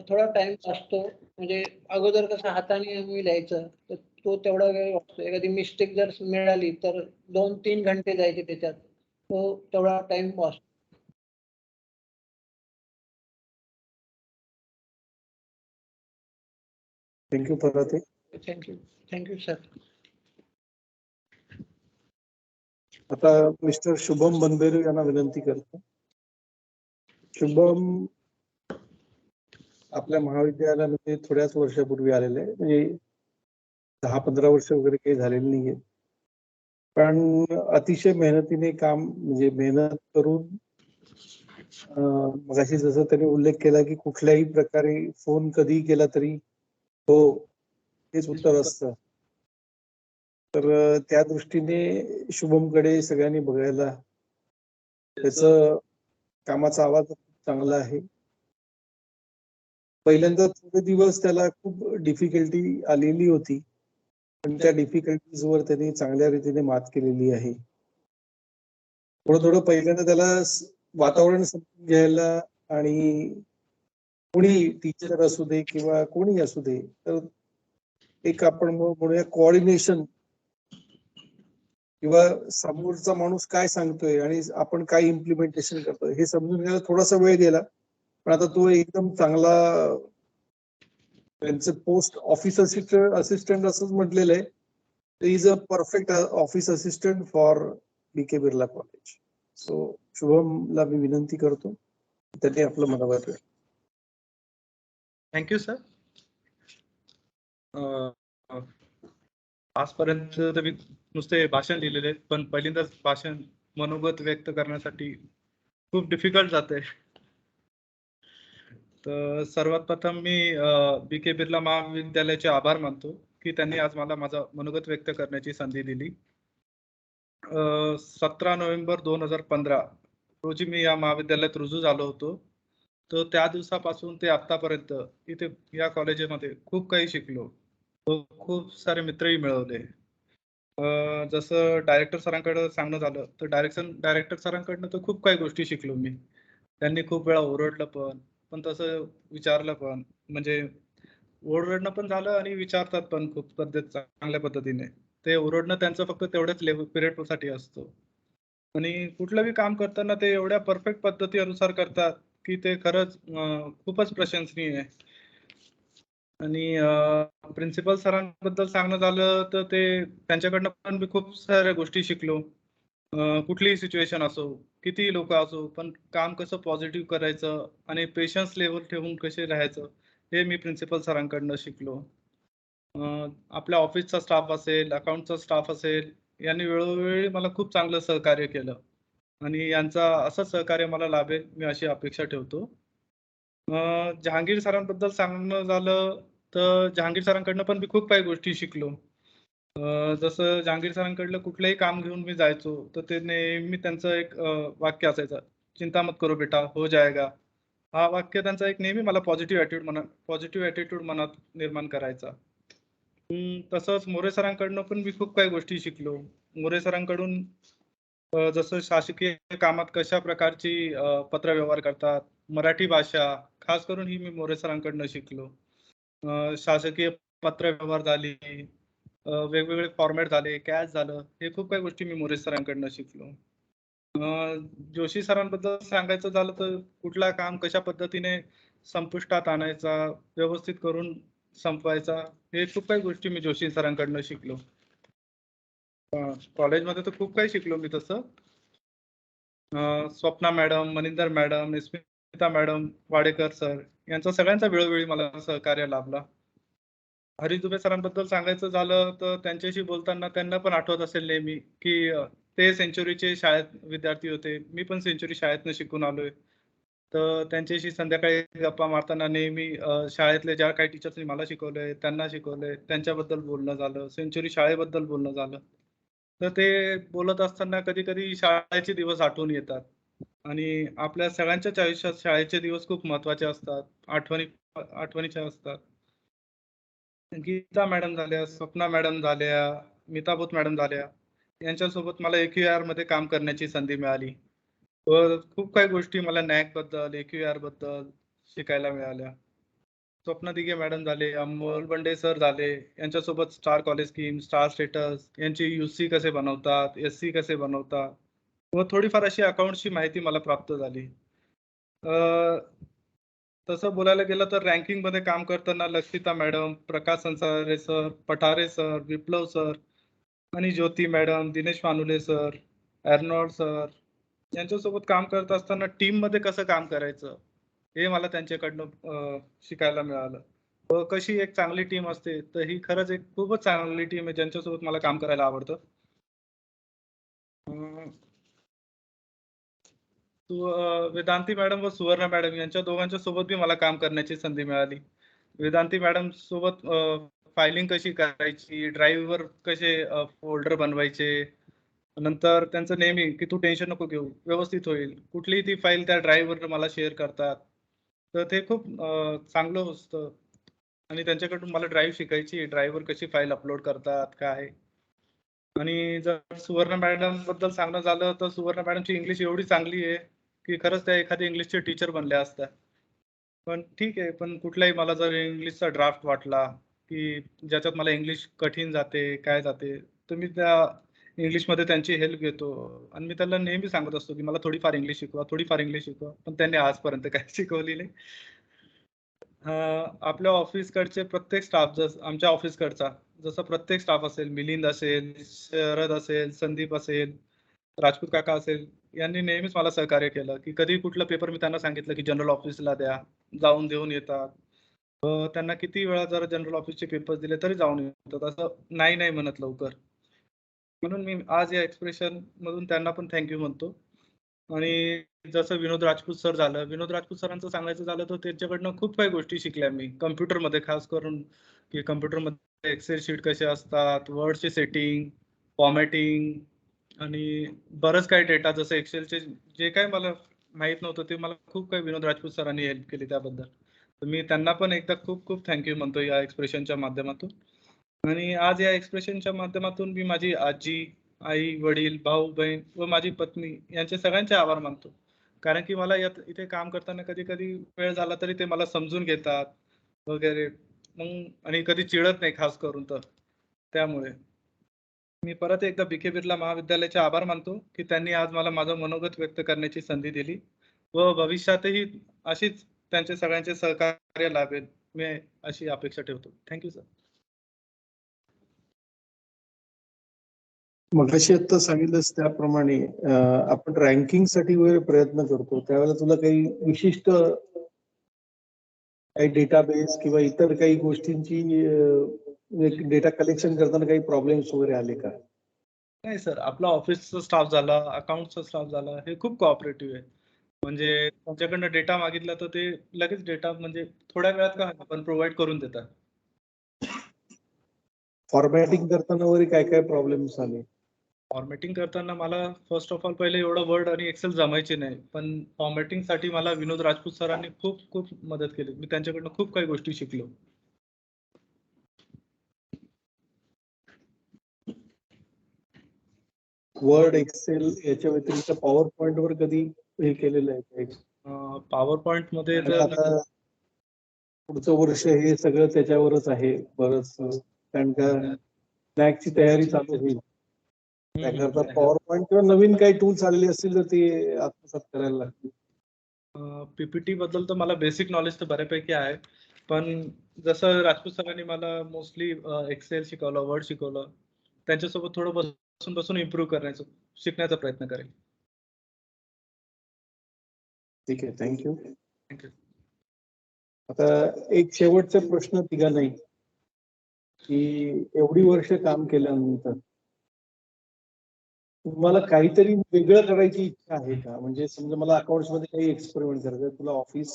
थोडा टाइम वाचतो. म्हणजे अगोदर कसं हाताने आम्ही लिहायचं, तर तो तेवढा वेळ वाचतो. एखादी मिस्टेक जर मिळाली तर 2-3 घंटे जायचे त्याच्यात. तो तेवढा टाइम वाचतो. थँक्यू पराते. Thank you sir. आता मिस्टर शुभम बनबेरू यांना विनंती करतो. शुभम आपल्या महाविद्यालयामध्ये थोड्याच वर्षापूर्वी आलेले आहे, म्हणजे 10-15 वर्ष वगैरे काही झालेली नाहीये, पण अतिशय मेहनतीने काम, म्हणजे मेहनत करून मगाशी जसं त्यांनी उल्लेख केला की कुठल्याही प्रकारे फोन कधी केला तरी हो हेच उत्तर असतं. तर त्या दृष्टीने शुभमकडे सगळ्यांनी बघायला. त्याचं कामाचा आवाज चांगला आहे. पहिल्यांदा थोडे दिवस त्याला खूप डिफिकल्टी आलेली होती, पण त्या डिफिकल्टीज वर त्यांनी चांगल्या रीतीने मात केलेली आहे. थोडं पहिल्यांदा त्याला वातावरण समजून घ्यायला, आणि कोणी टीचर असू दे किंवा कोणी असू दे, तर एक आपण म्हणूया कोऑर्डिनेशन, किंवा समोरचा माणूस काय सांगतोय आणि आपण काय इम्प्लिमेंटेशन करतोय हे समजून घ्यायला थोडासा वेळ गेला. पण आता तो एकदम चांगला, त्यांचं पोस्ट ऑफिस असिस्टंट असंच म्हटलेलं आहे, is a perfect office assistant for BK Birla college. So शुभमला मी विनंती करतो त्यांनी आपलं मनोगत. Thank you sir. आजपर्यंत तर मी नुसते भाषण लिहिलेले, पण पहिल्यांदाच भाषण मनोगत व्यक्त करण्यासाठी खूप डिफिकल्ट जाते. तर सर्वात प्रथम मी बीके बिर्ला महाविद्यालयाचे आभार मानतो की त्यांनी आज मला माझा मनोगत व्यक्त करण्याची संधी दिली. 17 नोव्हेंबर 2015 रोजी मी या महाविद्यालयात रुजू झालो होतो. तर त्या दिवसापासून ते आतापर्यंत इथे या कॉलेजमध्ये खूप काही शिकलो. खूप सारे मित्रही मिळवले. जसं डायरेक्टर सरांकडे सांगणं झालं तर डायरेक्टर सरांकडनं तर खूप काही गोष्टी शिकलो मी. त्यांनी खूप वेळा ओरडलं पण तसं विचारलं पण, म्हणजे ओरडणं पण झालं आणि विचारतात पण खूप चांगल्या पद्धतीने. ते ओरडणं त्यांचं फक्त तेवढ्याच पिरियड साठी असतो, आणि कुठलंही काम करताना ते एवढ्या परफेक्ट पद्धती अनुसार करतात की ते खरंच खूपच प्रशंसनीय आहे. आणि प्रिन्सिपल सरांबद्दल सांगणं झालं तर ते त्यांच्याकडनं पण मी खूप साऱ्या गोष्टी शिकलो. कुठलीही सिच्युएशन असो, कितीही लोक असो, पण काम कसं पॉझिटिव्ह करायचं आणि पेशन्स लेवल ठेवून कसे राहायचं हे मी प्रिन्सिपल सरांकडनं शिकलो. आपल्या ऑफिसचा स्टाफ असेल, अकाउंटचा स्टाफ असेल, यांनी वेळोवेळी मला खूप चांगलं सहकार्य केलं आणि यांचा असंच सहकार्य मला लाभेल मी अशी अपेक्षा ठेवतो. जहांगीर सरांबद्दल सांगणं झालं तर जहांगीर सरांकडनं पण मी खूप काही गोष्टी शिकलो. जसं जहांगीर सरांकडलं कुठलंही काम घेऊन मी जायचो तर ते नेहमी त्यांचं एक वाक्य असायचं, चिंता मत करो बेटा हो जाएगा. हा वाक्य त्यांचा एक नेहमी मला पॉझिटिव्ह ॲटिट्यूड मनात निर्माण करायचा. तसंच मोरे सरांकडनं पण मी खूप काही गोष्टी शिकलो. मोरे सरांकडून जसं शासकीय कामात कशा प्रकारची पत्रव्यवहार करतात, मराठी भाषा खास करून ही मी मोरे सरांकडनं शिकलो. शासकीय पत्रव्यवहार झाली, वेगवेगळे फॉर्मॅट झाले, कॅश झालं, हे खूप काही गोष्टी मी मोरे सरांकडनं शिकलो. जोशी सरांबद्दल सांगायचं झालं तर कुठला काम कशा पद्धतीने संपुष्टात आणायचा, व्यवस्थित करून संपवायचा, हे खूप काही गोष्टी मी जोशी सरांकडनं शिकलो. कॉलेजमध्ये तर खूप काही शिकलो मी तसं. Swapna madam, Maninder madam, Smita madam, Wadekar sir यांचा सगळ्यांचा वेळोवेळी मला सहकार्य लाभला. हरीश दुबे सरांबद्दल सांगायचं झालं तर त्यांच्याशी बोलताना त्यांना पण आठवत असेल नेहमी की ते सेंचुरीचे शाळेत विद्यार्थी होते. मी पण सेंचुरी शाळेतनं शिकून आलोय. तर त्यांच्याशी संध्याकाळी गप्पा मारताना नेहमी शाळेतले ज्या काही टीचर्सनी मला शिकवलंय, त्यांना शिकवलंय, त्यांच्याबद्दल बोलणं झालं, सेंचुरी शाळेबद्दल बोलणं झालं. तर ते बोलत असताना कधी-कधी शाळेचे दिवस आठवून येतात आणि आपल्या सगळ्यांच्याच आयुष्यात शाळेचे दिवस खूप महत्त्वाचे असतात. आठवणीच्या असतात. गीता मॅडम झाल्या, स्वप्ना मॅडम झाल्या, मिताभूत मॅडम झाल्या. यांच्यासोबत मला AQAR मध्ये काम करण्याची संधी मिळाली. व खूप काही गोष्टी मला NAC बद्दल, AQAR बद्दल शिकायला मिळाल्या. स्वप्ना दिघे मॅडम झाले, अमोल बंडे सर झाले. यांच्यासोबत star college scheme, star status, यांची UC कसे बनवतात, SC कसे बनवतात व थोडीफार अशी अकाउंटची माहिती मला प्राप्त झाली. तसं बोलायला गेलं तर रँकिंगमध्ये काम करताना Lakshita madam, Prakash Sansare sir, Pathare sir, Viplav sir आणि Jyoti madam, Dinesh Manule sir, Arnold sir यांच्यासोबत काम करत असताना टीममध्ये कसं काम करायचं हे मला त्यांच्याकडनं शिकायला मिळालं. व कशी एक चांगली टीम असते तर ही खरंच एक खूपच चांगली टीम आहे ज्यांच्यासोबत मला काम करायला आवडतं. वेदांती मॅडम व सुवर्णा मॅडम यांच्या दोघांच्या सोबत बी मला काम करण्याची संधी मिळाली. वेदांती मॅडम सोबत फायलिंग कशी करायची, ड्राईव्हवर कसे फोल्डर बनवायचे, नंतर त्यांचं नेहमी की तू टेन्शन नको घेऊ, व्यवस्थित होईल. कुठलीही ती फाईल त्या ड्राईव्हवर मला शेअर करतात. तर ते खूप चांगलं असतं आणि त्यांच्याकडून मला ड्राईव्ह शिकायची, ड्राईव्हवर कशी फाईल अपलोड करतात, काय. आणि जर सुवर्ण मॅडम बद्दल सांगणं झालं तर सुवर्ण मॅडमची इंग्लिश एवढी चांगली आहे की खरंच त्या एखादी इंग्लिशचे टीचर बनल्या असत्या. पण ठीक आहे, पण कुठलाही मला जर इंग्लिशचा ड्राफ्ट वाटला की ज्याच्यात मला इंग्लिश कठीण जाते, काय जाते, तर मी त्या इंग्लिशमध्ये त्यांची हेल्प घेतो आणि मी त्यांना नेहमी सांगत असतो की मला थोडीफार इंग्लिश शिकवा, थोडीफार इंग्लिश शिकवा. पण त्यांनी आजपर्यंत काही शिकवली नाही. आपल्या ऑफिसकडचे प्रत्येक स्टाफ आमच्या ऑफिसकडचा जसं प्रत्येक स्टाफ असेल, मिलिंद असेल, शरद असेल, संदीप असेल, राजपूत काका असेल, यांनी नेहमीच मला सहकार्य केलं की कधी कुठलं पेपर मी त्यांना सांगितलं की जनरल ऑफिसला द्या, जाऊन देऊन येतात. त्यांना किती वेळा जर जनरल ऑफिसचे पेपर दिले तरी जाऊन येतात. असं नाही नाही म्हणत लवकर. म्हणून मी आज या एक्सप्रेशन मधून त्यांना पण थँक्यू म्हणतो. आणि जसं विनोद राजपूत सर झालं, विनोद राजपूत सरांचं सांगायचं झालं तर त्यांच्याकडनं खूप काही गोष्टी शिकल्या मी कम्प्युटरमध्ये, खास करून की कम्प्युटरमध्ये एक्सेल शीट कसे असतात, वर्डचे सेटिंग, फॉर्मॅटिंग आणि बरंच काही डेटा जसं एक्सेलचे जे काही मला माहित नव्हतं ते मला खूप काही विनोद राजपूत सरांनी हेल्प केली त्याबद्दल. तर मी त्यांना पण एकदा खूप खूप थँक्यू म्हणतो या एक्सप्रेशनच्या माध्यमातून. आणि आज या एक्सप्रेशनच्या माध्यमातून मी माझी आजी, आई, वडील, भाऊ, बहीण व माझी पत्नी यांचे सगळ्यांचे आभार मानतो. कारण की मला इथे काम करताना कधी-कधी वेळ झाला तरी ते मला समजून घेतात वगैरे. मग आणि कधी चिडत नाही खास करून तर. त्यामुळे मी परत एकदा BK बिर्ला महाविद्यालयाचे आभार मानतो की त्यांनी आज मला माझं मनोगत व्यक्त करण्याची संधी दिली व भविष्यातही अशीच त्यांचे सगळ्यांचे सहकार्य लाभेल मी अशी अपेक्षा ठेवतो. Thank you sir. मगाशी आता सांगितलंस त्याप्रमाणे आपण रँकिंग साठी वगैरे प्रयत्न करतो त्यावेळेला तुला काही विशिष्ट काही डेटाबेस किंवा इतर काही गोष्टींची डेटा कलेक्शन करताना काही प्रॉब्लेम्स वगैरे आले का? नाही सर, आपला ऑफिसचा स्टाफ झाला, अकाउंटचा स्टाफ झाला, हे खूप कोऑपरेटिव्ह आहे. म्हणजे त्यांच्याकडनं डेटा मागितला तर ते लगेच डेटा म्हणजे थोड्या वेळात का पण प्रोव्हाइड करून देतात. फॉर्मॅटिंग करताना वगैरे काय काय प्रॉब्लेम्स आले? फॉर्मॅटिंग करताना मला फर्स्ट ऑफ ऑल पहिले एवढं वर्ड आणि एक्सेल जमायचे नाही, पण फॉर्मॅटिंग साठी मला विनोद राजपूत सरांनी खूप खूप मदत केली. मी त्यांच्याकडनं खूप काही गोष्टी शिकलो. वर्ड, एक्सेल याच्या व्यतिरिक्त पॉवर पॉइंट वर कधी हे केलेलं आहे? पॉवर पॉइंट मध्ये आणि तर आता पुढचं वर्ष हे सगळं त्याच्यावरच आहे बरंच, कारण का नॅकची तयारी चालू होईल. त्याकरता पॉवर पॉइंट किंवा नवीन काही टूल्स आलेले असतील तर ते आत्मसात करायला लागतील. पीपीटी बद्दल तर मला बेसिक नॉलेज तर बऱ्यापैकी आहे, पण जसं राजपूत सरांनी मला मोस्टली एक्सेल शिकवलं, वर्ड शिकवलं, त्यांच्यासोबत थोडं बसून इम्प्रूव्ह करण्याचं शिकण्याचा प्रयत्न करेल. ठीक आहे, थँक्यू. थँक्यू. आता एक शेवटचा प्रश्न तिघांनाही, की एवढी वर्ष काम केल्यानंतर तुम्हाला काहीतरी वेगळं करायची इच्छा आहे का? म्हणजे समजा मला अकाउंट्स मध्ये काही एक्सपेरिमेंट करायचं, तुला ऑफिस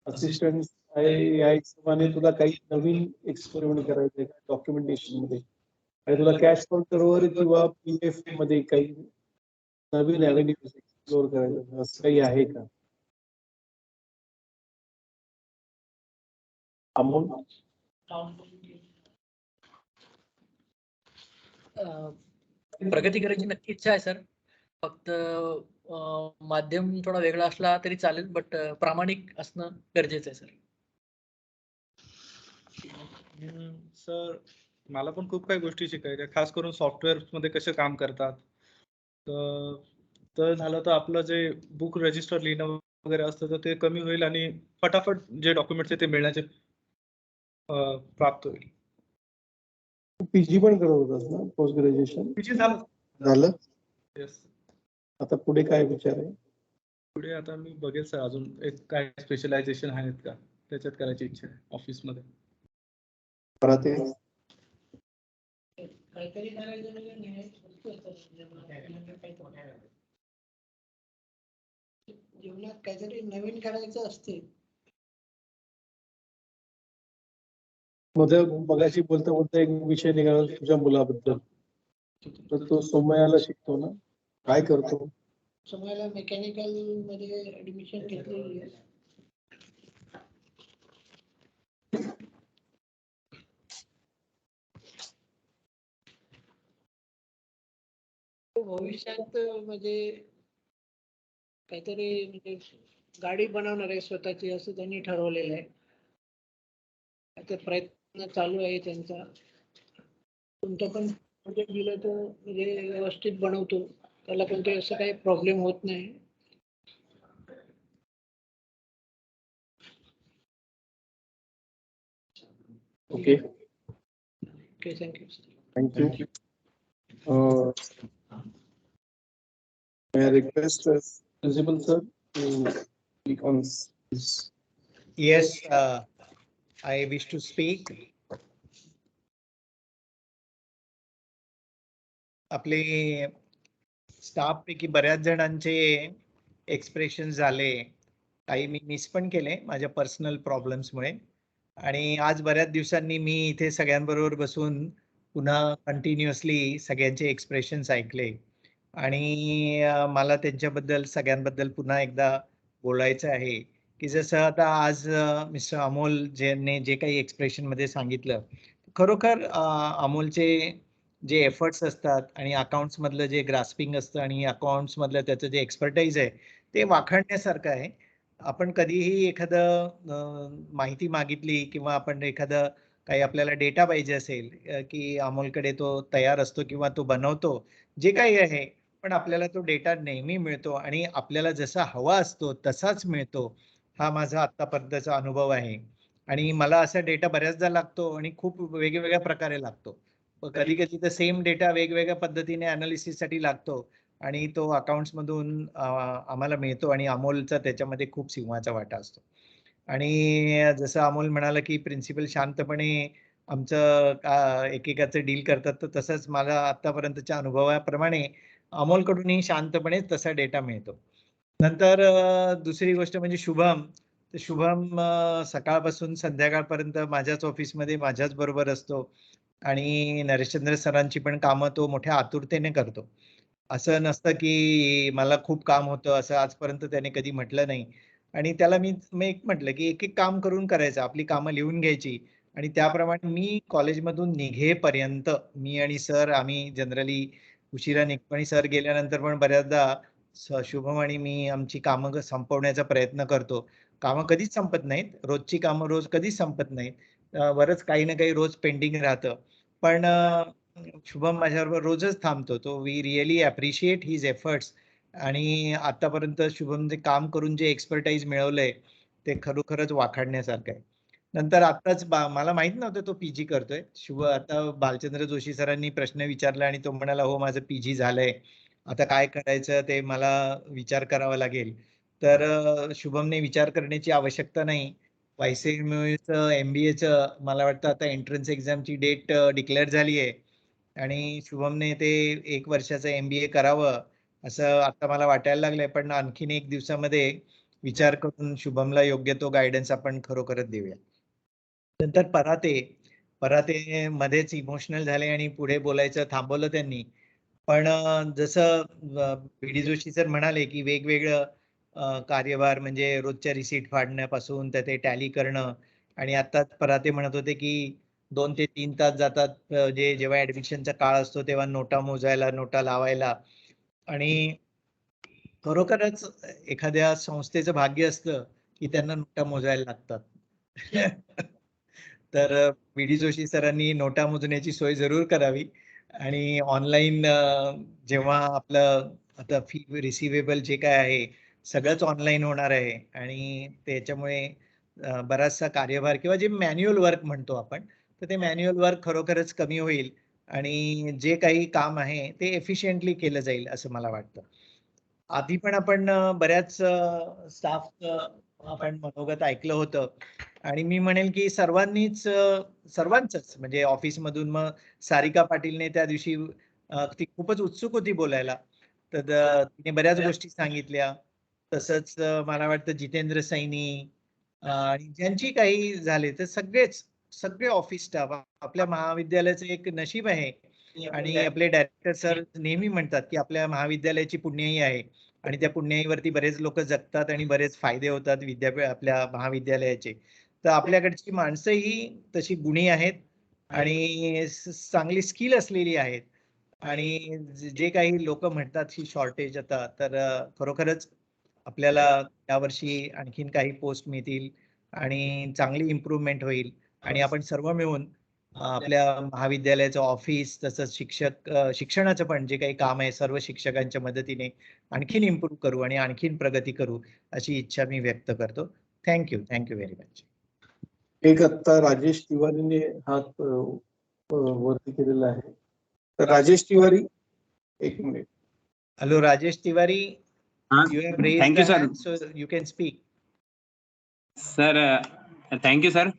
असिस्टंट या हिशोबाने तुला काही नवीन एक्सपेरिमेंट करायचंय का डॉक्युमेंटेशन मध्ये, आणि तुला कॅश काउंटरवर किंवा पीएफ मध्ये काही नवीन ऍव्हेन्यूज एक्सप्लोर करायचं, असं काही आहे का? अमोल? प्रगती करायची नक्की इच्छा आहे सर. फक्त माध्यम थोडा वेगळा असला तरी चालेल, बट प्रामाणिक असणं गरजेचं आहे सर. सर, मला पण खूप काही गोष्टी शिकायच्या, खास करून सॉफ्टवेअर मध्ये कसे काम करतात. तर झालं तर आपलं जे बुक रजिस्टर लिहिणं वगैरे असतं तर ते कमी होईल आणि फटाफट जे डॉक्युमेंट्स आहे ते मिळण्याचे प्राप्त होईल. पीजी पण करत होतास ना, पोस्ट ग्रॅज्युएशन? पीजी झालं. येस. आता पुढे काय विचार आहे? पुढे आता मी बघेल सर, अजून एक काय स्पेशलायझेशन आहेत का त्याच्यात करायची इच्छा आहे ऑफिसमध्ये. पराते? काहीतरी करायचं म्हणजे जीवनात काहीतरी नवीन करायचं असते. मगाशी बोलता बोलता एक विषय निघाला तुझ्या मुलाबद्दल, तर तो सोमयाला शिकतो ना, काय करतो? समयाला मेकॅनिकल मध्ये ऍडमिशन घेतलेली आहे. भविष्यात म्हणजे काहीतरी म्हणजे गाडी बनवणार आहे स्वतःची, असं त्यांनी ठरवलेलं आहे. ते प्रयत्न चालू आहे त्यांचा. तुमचं पण प्रोजेक्ट दिलं तर म्हणजे व्यवस्थित बनवतो, त्याला कोणते असं काही प्रॉब्लेम होत नाही. Okay, okay, thank you. Thank you. May I request principal sir to speak on this? Yes, I wish to speak. आपले स्टाफ पैकी बऱ्याच जणांचे एक्सप्रेशन झाले, काही मी मिस पण केले माझ्या पर्सनल प्रॉब्लेम्समुळे, आणि आज बऱ्याच दिवसांनी मी इथे सगळ्यांबरोबर बसून पुन्हा कंटिन्युअसली सगळ्यांचे एक्सप्रेशन्स ऐकले, आणि मला त्यांच्याबद्दल सगळ्यांबद्दल पुन्हा एकदा बोलायचं आहे की जसं आता आज मिस्टर अमोल ज्यांनी जे काही एक्सप्रेशन मध्ये सांगितलं, खरोखर अमोलचे जे एफर्ट्स असतात आणि अकाउंट्स मधलं जे ग्रास्पिंग असतं आणि अकाउंट्स मधलं त्याचं जे एक्सपर्टाईज आहे ते वाखाणण्यासारखं आहे. आपण कधीही एखादं माहिती मागितली किंवा आपण एखादं काही आपल्याला डेटा पाहिजे असेल की अमोलकडे तो तयार असतो किंवा तो बनवतो जे काही आहे, पण आपल्याला तो डेटा नेहमी मिळतो आणि आपल्याला जसा हवा असतो तसाच मिळतो. हा माझा आतापर्यंतचा अनुभव आहे आणि मला असा डेटा बऱ्याचदा लागतो आणि खूप वेगवेगळ्या प्रकारे लागतो. कधी कधी तर सेम डेटा वेगवेगळ्या पद्धतीने अनालिसिस साठी लागतो आणि तो अकाउंट्स मधून आम्हाला मिळतो आणि अमोलचा त्याच्यामध्ये खूप सिंहाचा वाटा असतो. आणि जसं अमोल म्हणाला की प्रिन्सिपल शांतपणे आमचं एकेकाचं डील करतात, तर तसंच मला आतापर्यंतच्या अनुभवाप्रमाणे अमोलकडूनही शांतपणे तसा डेटा मिळतो. नंतर दुसरी गोष्ट म्हणजे शुभम. तर शुभम सकाळपासून संध्याकाळपर्यंत माझ्याच ऑफिसमध्ये माझ्याच बरोबर असतो आणि नरेशचंद्र सरांची पण कामं तो मोठ्या आतुरतेने करतो. असं नसतं की मला खूप काम होतं, असं आजपर्यंत त्याने कधी म्हटलं नाही. आणि त्याला मी एक म्हटलं की एक एक काम करून करायचं, आपली कामं लिहून घ्यायची आणि त्याप्रमाणे मी कॉलेजमधून निघेपर्यंत मी आणि सर आम्ही जनरली उशिरा निघतो आणि सर गेल्यानंतर पण बऱ्याचदा शुभम आणि मी आमची कामं संपवण्याचा प्रयत्न करतो. कामं कधीच संपत नाहीत. रोजची कामं रोज कधीच संपत नाहीत. बरंच काही ना काही रोज पेंडिंग राहतं. पण शुभम माझ्याबरोबर रोजच थांबतो. तो we really appreciate his efforts आणि आतापर्यंत शुभम जे काम करून जे एक्सपर्टाईज मिळवलंय ते खरोखरच वाखाणण्यासारखं आहे. नंतर आत्ताच मला माहित नव्हतं तो पीजी करतोय. आता भालचंद्र जोशी सरांनी प्रश्न विचारला आणि तो म्हणाला, हो माझं पीजी झालंय. आता काय करायचं ते मला विचार करावा लागेल. तर शुभमने विचार करण्याची आवश्यकता नाही. वायसीएमचं MBAचं मला वाटतं आता एंट्रन्स एक्झामची डेट डिक्लेअर झाली आहे आणि शुभमने ते 1 वर्षाचं MBA करावं असं आता मला वाटायला लागलंय. पण आणखीन 1 दिवसामध्ये विचार करून शुभमला योग्य तो गायडन्स आपण खरोखरच देऊया. नंतर पराते मध्येच इमोशनल झाले आणि पुढे बोलायचं थांबवलं त्यांनी. पण जसं BD जोशी सर म्हणाले की वेगवेगळं कार्यभार म्हणजे रोजच्या रिसीट फाडण्यापासून तर ते टॅली करणं आणि आत्ताच पराते म्हणत होते की 2 ते 3 तास जातात जेव्हा ऍडमिशनचा काळ असतो तेव्हा नोटा मोजायला, नोटा लावायला आणि खरोखरच एखाद्या संस्थेचं भाग्य असतं की त्यांना नोटा मोजायला लागतात. तर BD जोशी सरांनी नोटा मोजण्याची सोय जरूर करावी आणि ऑनलाईन जेव्हा आपलं आता फी रिसिवेबल जे काय आहे सगळंच ऑनलाईन होणार आहे आणि त्याच्यामुळे बराचसा कार्यभार किंवा जे मॅन्युअल वर्क म्हणतो आपण तर ते मॅन्युअल वर्क खरोखरच कमी होईल आणि जे काही काम आहे ते एफिशियंटली केलं जाईल असं मला वाटतं. आधी पण आपण बऱ्याच स्टाफ आपण मनोगत ऐकलं होतं आणि मी म्हणेल की सर्वांचंच म्हणजे ऑफिसमधून मग सारिका पाटीलने त्या दिवशी ती खूपच उत्सुक होती बोलायला तर तिने बऱ्याच गोष्टी सांगितल्या. तसंच मला वाटतं जितेंद्र सैनी आणि ज्यांची काही झाले तर सगळे ऑफिस स्टाफ आपल्या महाविद्यालयाचं एक नशीब आहे आणि आपले डायरेक्टर सर नेहमी म्हणतात की आपल्या महाविद्यालयाची पुण्याई आहे आणि त्या पुण्याईवरती बरेच लोक जगतात आणि बरेच फायदे होतात आपल्या महाविद्यालयाचे. तर आपल्याकडची माणसं ही तशी गुणी आहेत आणि चांगली स्किल असलेली आहेत आणि जे काही लोक म्हणतात ही शॉर्टेज आता तर खरोखरच आपल्याला यावर्षी आणखीन काही पोस्ट मिळतील आणि चांगली इम्प्रूव्हमेंट होईल आणि आपण सर्व मिळून आपल्या महाविद्यालयाचं ऑफिस तसंच शिक्षणाचं पण जे काही काम आहे सर्व शिक्षकांच्या मदतीने आणखीन इम्प्रूव्ह करू आणि आणखीन प्रगती करू अशी इच्छा मी व्यक्त करतो. Thank you very much. एक आत्ता राजेश तिवारीने हात वरती केलेला आहे. तर Rajesh Tiwari 1 minute. Hello Rajesh Tiwari, you have raised Thank you, the sir. hand, so you can speak. Sir thank you sir.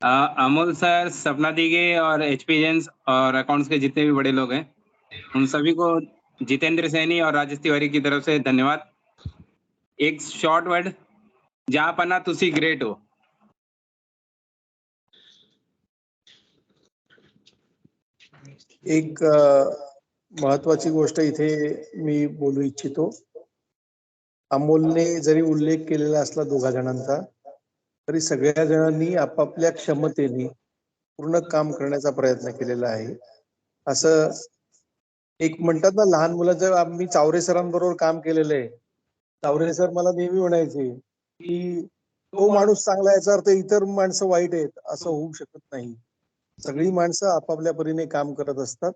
Amol sir, Sapna Dige और एचपीजेंस और अकाउंट्स के जितने भी बड़े लोग हैं उन सभी को जितेंद्र सैनी और राजेश तिवारी की तरफ से धन्यवाद. एक शॉर्ट वर्ड, जहाँ पना तुसी ग्रेट हो. एक महत्वाची गोष्ट इथे मी बोलू इच्छितो. अमोलने जरी उल्लेख केलेला असला 2 जणांचा तरी सगळ्या जणांनी आपापल्या क्षमतेने पूर्ण काम करण्याचा प्रयत्न केलेला आहे. असं एक म्हणतात ना, लहान मुलाचं आम्ही चावरे सरांबरोबर काम केलेलं आहे. चावरे सर मला नेहमी म्हणायचे की तो माणूस चांगला याचा अर्थ इतर माणसं वाईट आहेत असं होऊ शकत नाही. सगळी माणसं आपापल्या परीने काम करत असतात.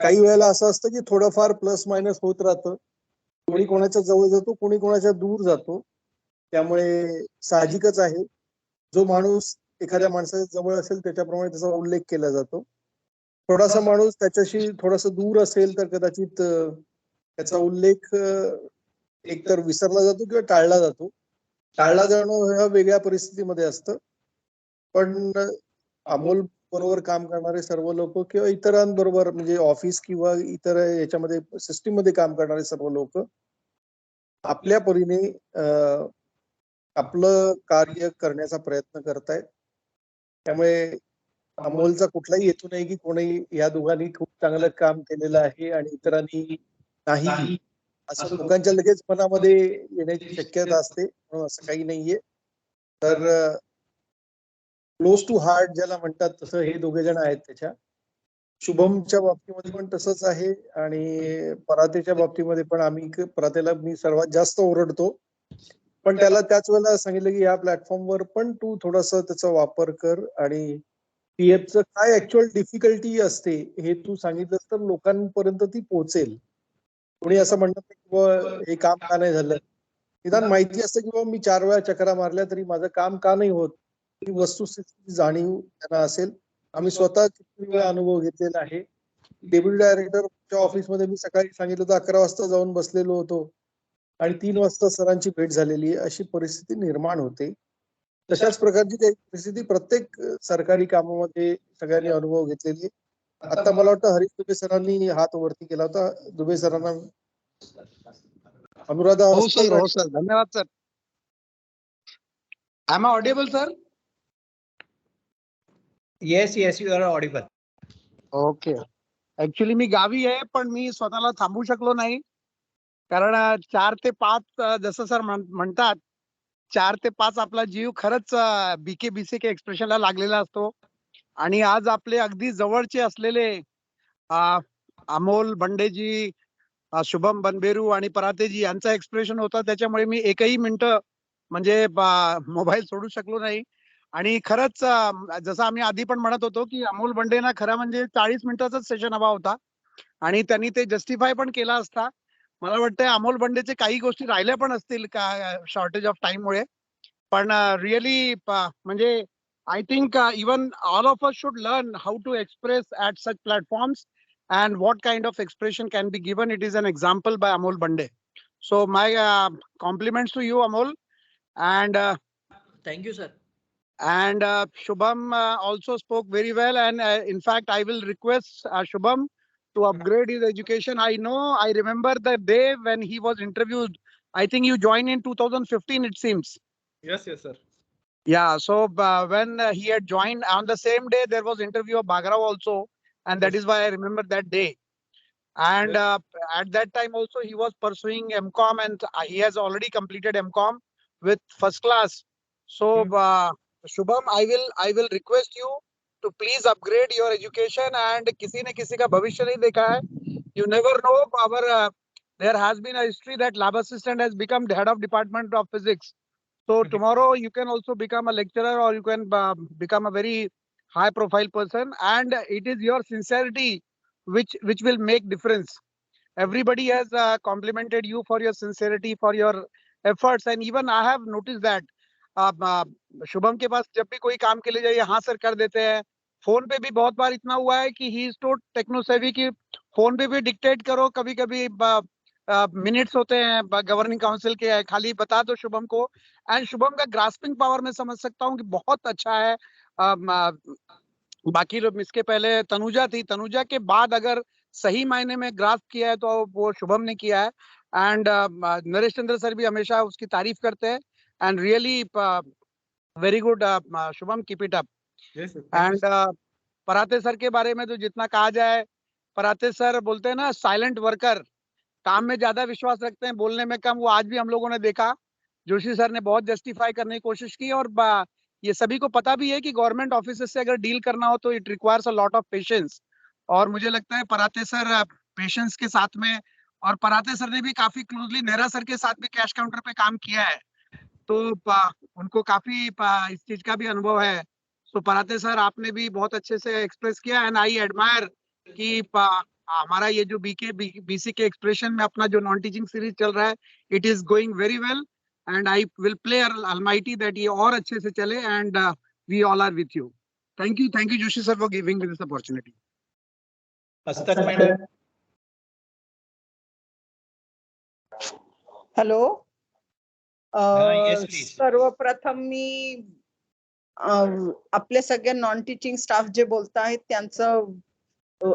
काही वेळेला असं असतं की थोडंफार प्लस मायनस होत राहतं. कोणी कोणाच्या जवळ जातो, कोणी कोणाच्या दूर जातो. त्यामुळे साहजिकच आहे, जो माणूस एखाद्या माणसाच्या जवळ असेल त्याच्याप्रमाणे त्याचा उल्लेख केला जातो. थोडासा माणूस त्याच्याशी थोडासा दूर असेल तर कदाचित त्याचा उल्लेख एकतर विसरला जातो किंवा टाळला जातो. टाळला जाणं ह्या वेगळ्या परिस्थितीमध्ये असतं. पण अमोल बरोबर काम करणारे सर्व लोक किंवा इतरांबरोबर म्हणजे ऑफिस किंवा इतर याच्यामध्ये सिस्टीम मध्ये काम करणारे सर्व लोक आपल्या परीने आपलं कार्य करण्याचा प्रयत्न करतायत. त्यामुळे अमोलचा कुठलाही हेतू नाही की कोणी या दोघांनी खूप चांगलं काम केलेलं आहे आणि इतरांनी नाही, असं लोकांच्या लगेच मनामध्ये येण्याची शक्यता असते. असं काही नाहीये. तर क्लोज टू हार्ट ज्याला म्हणतात तसं हे दोघे जण आहेत. त्याच्या शुभमच्या बाबतीमध्ये पण तसंच आहे आणि परातेच्या बाबतीमध्ये पण आम्ही परातेला मी सर्वात जास्त ओरडतो, पण त्याला त्याच वेळेला सांगितलं की या प्लॅटफॉर्मवर पण तू थोडासा त्याचा वापर कर आणि पीएफचं काय ऍक्च्युअल डिफिकल्टी असते हे तू सांगितलंस तर लोकांपर्यंत ती पोहोचेल. कोणी असं म्हणत नाही की बाबा हे काम का नाही झालं, निदान माहिती असतं की बाबा मी 4 वेळा चक्रा मारल्या तरी माझं काम का नाही होत, ही वस्तुस्थितीची जाणीव त्यांना असेल. आम्ही स्वतः किती वेळा अनुभव घेतलेला आहे. डेप्युटी डायरेक्टरच्या ऑफिसमध्ये मी सकाळी सांगितलं तर 11 वाजता जाऊन बसलेलो होतो आणि 3 वाजता सरांची भेट झालेली आहे, अशी परिस्थिती निर्माण होते. तशाच प्रकारची काही परिस्थिती प्रत्येक सरकारी कामामध्ये सगळ्यांनी अनुभव घेतलेली आहे. आता मला वाटतं हरीश दुबे सरांनी हात वरती केला होता. दुबे सरांना अनुराधा हो असतील सर, हो सर, धन्यवाद sir. Am I audible, sir? Yes, yes, you are audible. Okay. Actually मी गावी आहे, पण मी स्वतःला थांबू शकलो नाही, कारण 4 ते 5 जसं सर म्हणतात 4 ते 5 आपला जीव खरंच BKBCK एक्सप्रेशनला लागलेला असतो. आणि आज आपले अगदी जवळचे असलेले अमोल बंडेजी, शुभम बनबेरू आणि परातेजी यांचा एक्सप्रेशन होता, त्याच्यामुळे मी एकही मिनिटं म्हणजे मोबाईल सोडू शकलो नाही. आणि खरंच जसं आम्ही आधी पण म्हणत होतो की अमोल बंडेना खरं म्हणजे 40 मिनिटाचाच सेशन हवा होता आणि त्यांनी ते जस्टिफाय पण केला असता. मला वाटतं अमोल बंडेचे काही गोष्टी राहिल्या पण असतील का शॉर्टेज ऑफ टाइममुळे, पण रिअली म्हणजे I think even all of us should learn how to express at such platforms and what kind of expression can be given. It is an example by Amol Bande. So my compliments to you, Amol. And Thank you, sir. and Shubham also spoke very well. And in fact, I will request Shubham to upgrade his education. I know, I remember the day when he was interviewed. I think you joined in 2015, it seems. Yes, yes, sir. Yeah, so when he had joined on the same day, there was interview of Bagrao also. And that is why I remember that day. And at that time also he was pursuing MCOM, and he has already completed MCOM with first class. So Shubham, I will request you to please upgrade your education. And किसी ने किसी का भविष्य नहीं देखा है. You never know. There has been a history that lab assistant has become the head of department of physics. So tomorrow you can also become a lecturer, or you can become a very high profile person. And it is your sincerity which will make difference. Everybody has complimented you for your sincerity, for your efforts, and even I have noticed that Shubham K pass जब भी कोई काम के लिए जाइए, हाँ sir कर देते हैं. फोन पे भी बहुत बार इतना हुआ है कि ही इज टू टेक्नो सेवी की फोन पे भी डिक्टेट करो, कभी कभी मिनट्स होते हैं गवर्निंग काउंसिल के, खाली बता दो शुभम को. एंड शुभम का ग्रास्पिंग पावर मैं समझ सकता हूँ कि बहुत अच्छा है. बाकी लोग इसके पहले तनुजा थी, तनुजा के बाद अगर सही मायने में ग्रास्प किया है तो वो शुभम ने किया है. एंड नरेश चंद्र सर भी हमेशा उसकी तारीफ करते हैं. And really very good Shubham, keep it up. And Parate sir के बारे में तो जितना कहा जाए, पराते सर बोलते हैं ना साइलेंट वर्कर, काम में ज्यादा विश्वास रखते हैं, बोलने में कम. वो आज भी हम लोगों ने देखा, जोशी सर ने बहुत जस्टिफाई करने की कोशिश की. और ये सभी को पता भी है कि गवर्नमेंट ऑफिस से अगर डील करना हो तो it requires a lot of patience. और मुझे लगता है पराते सर पेशेंस के साथ में, और पराते सर ने भी काफी क्लोजली नेहरा सर के साथ भी कैश काउंटर पे काम किया है, तो उनको काफी इस चीज का भी अनुभव है. तो पराते सर आपने भी बहुत अच्छे से एक्सप्रेस किया. एंड आई एडमायर कि हमारा ये जो BC के एक्सप्रेशन में अपना जो नॉन टीचिंग सीरीज चल रहा है, it is going very well. And I will play almighty that ये और अच्छे से चले. And we all are with you. Thank you Joshi sir for giving me this opportunity. Hastak madam. Hello. yes, please. सर्वप्रथम मी आपल्या सगळ्या नॉन टीचिंग स्टाफ जे बोलत आहेत त्यांचं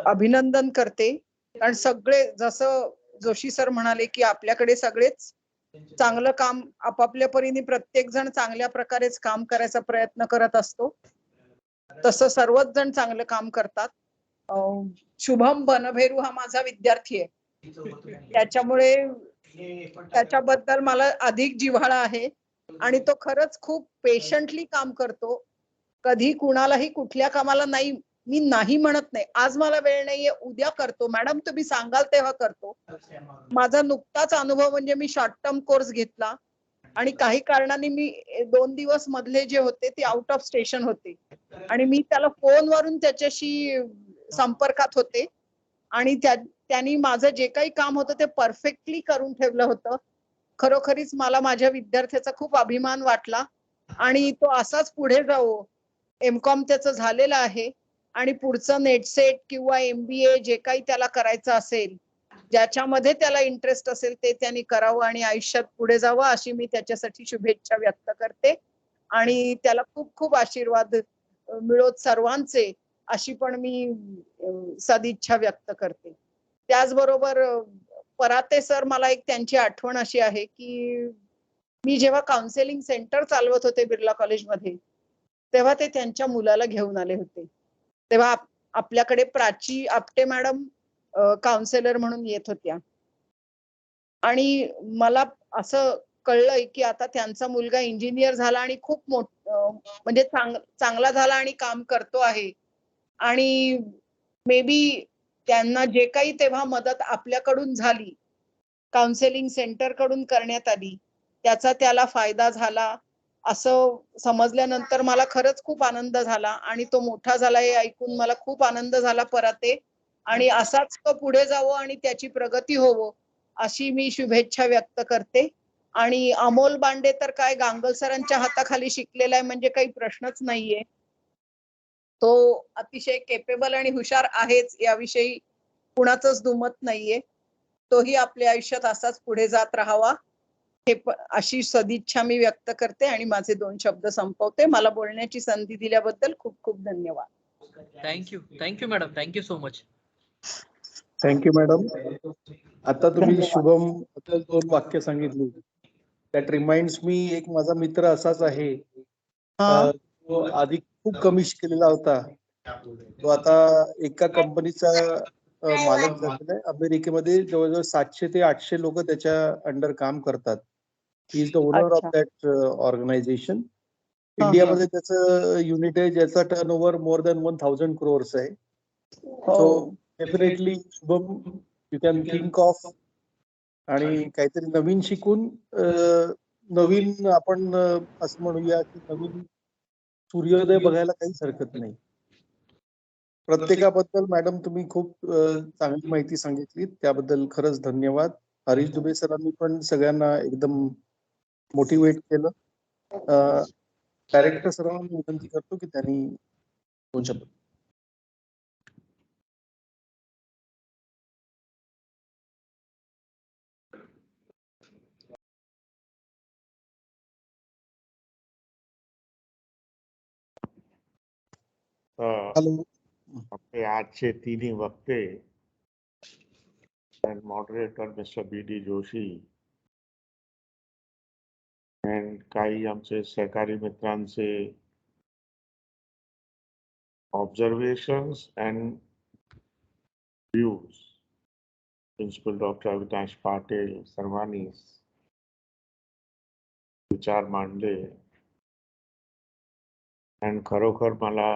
अभिनंदन करते. कारण सगळे, जसं जोशी सर म्हणाले की आपल्याकडे सगळेच चांगलं काम आपापल्या परीने प्रत्येक जण चांगल्या प्रकारेच काम करायचा प्रयत्न करत असतो, तसं सर्वच जण चांगलं काम करतात. शुभम बनभेरू हा माझा विद्यार्थी आहे, त्याच्यामुळे त्याच्याबद्दल मला अधिक जिव्हाळा आहे आणि तो खरंच खूप पेशंटली काम करतो. कधी कुणालाही कुठल्या कामाला मी नाही म्हणत नाही, आज मला वेळ नाहीये उद्या करतो मॅडम तुम्ही सांगाल तेव्हा करतो. माझा नुकताच अनुभव म्हणजे मी शॉर्ट टर्म कोर्स घेतला आणि काही कारणाने मी 2 दिवस मधले जे होते ते आउट ऑफ स्टेशन होते आणि मी त्याला फोनवरून त्याच्याशी संपर्कात होते आणि त्यांनी माझं जे काही काम होतं ते परफेक्टली करून ठेवलं होतं. खरोखरीच मला माझ्या विद्यार्थ्याचा खूप अभिमान वाटला आणि तो असाच पुढे जावो. एमकॉम त्याचं झालेलं आहे आणि पुढचं नेटसेट किंवा MBA जे काही त्याला करायचं असेल, ज्याच्यामध्ये त्याला इंटरेस्ट असेल ते त्यांनी करावं आणि आयुष्यात पुढे जावं अशी मी त्याच्यासाठी शुभेच्छा व्यक्त करते आणि त्याला खूप खूप आशीर्वाद मिळोत सर्वांचे अशी पण मी सदिच्छा व्यक्त करते. त्याचबरोबर पराते सर, मला एक त्यांची आठवण अशी आहे की मी जेव्हा काउन्सिलिंग सेंटर चालवत होते बिर्ला कॉलेजमध्ये तेव्हा ते त्यांच्या मुलाला घेऊन आले होते. तेव्हा आपल्याकडे प्राची आपटे मॅडम काउन्सिलर म्हणून येत होत्या आणि मला असं कळलंय की आता त्यांचा मुलगा इंजिनियर झाला आणि खूप म्हणजे चांगला झाला आणि काम करतो आहे आणि मे बी त्यांना जे काही तेव्हा मदत आपल्याकडून झाली, काउन्सिलिंग सेंटर कडून करण्यात आली, त्याचा त्याला फायदा झाला असं समजल्यानंतर मला खरंच खूप आनंद झाला आणि तो मोठा झाला हे ऐकून मला खूप आनंद झाला पराते. आणि असाच तो पुढे जावं आणि त्याची प्रगती होवो अशी मी शुभेच्छा व्यक्त करते. आणि अमोल बांडे तर काय गांगल सरांच्या हाताखाली शिकलेला आहे म्हणजे काही प्रश्नच नाहीये. तो अतिशय केपेबल आणि हुशार आहेच, याविषयी कुणाचंच दुमत नाहीये. तोही आपल्या आयुष्यात असाच पुढे जात राहावा अशी सदिच्छा मी व्यक्त करते आणि माझे 2 शब्द संपवते. मला बोलण्याची संधी दिल्याबद्दल खूप खूप धन्यवाद. Thank you madam, thank you so much. Thank you madam. आता तुम्ही शुभम बद्दल 2 वाक्य सांगितली, दॅट रिमाइंड्स मी, एक माझा मित्र असाच आहे, तो आधी खूप कमी शिकलेला होता, तो आता एका कंपनीचा मालक झालेला आहे. अमेरिकेमध्ये जवळजवळ 700 ते 800 लोक त्याच्या अंडर काम करतात. He is the owner of that organisation. इंडियामध्ये त्याचं युनिट आहे ज्याचा टर्नओव्हर मोर दॅन 1000 crores आहे. So definitely Shubham, you can think of आणि काहीतरी नवीन शिकून नवीन आपण असं म्हणूया की नवीन सूर्योदय बघायला काहीच हरकत नाही. प्रत्येकाबद्दल मॅडम तुम्ही खूप चांगली माहिती सांगितली, त्याबद्दल खरंच धन्यवाद. हरीश दुबे सरांनी पण सगळ्यांना एकदम मोटिवेट केलं. डायरेक्टर सरांना विनंती करतो की त्यांनी 2 शब्द. हॅलो. आपले आजचे तिन्ही वक्ते and moderator Mr. B.D. Joshi and काही आमचे सहकारी मित्रांचे observations and views, Principal Dr. Avinash Patel सर्वांनी विचार मांडले and खरोखर मला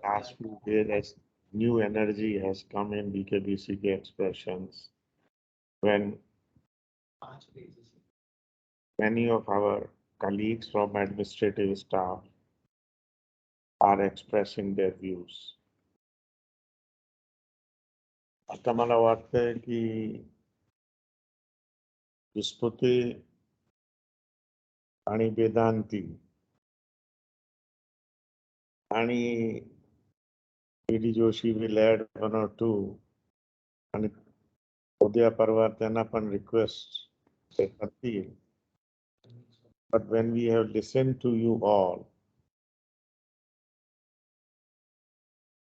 last few days new energy has come in BKBCK expressions when many of our colleagues from administrative staff are expressing their views. आता मला वाटतंय की विस्फुते आणि वेदांती आणि B.D. Joshi will add 1 or 2 आणि उद्या परवा त्यांना पण रिक्वेस्ट करतील. But when we have listened to you all,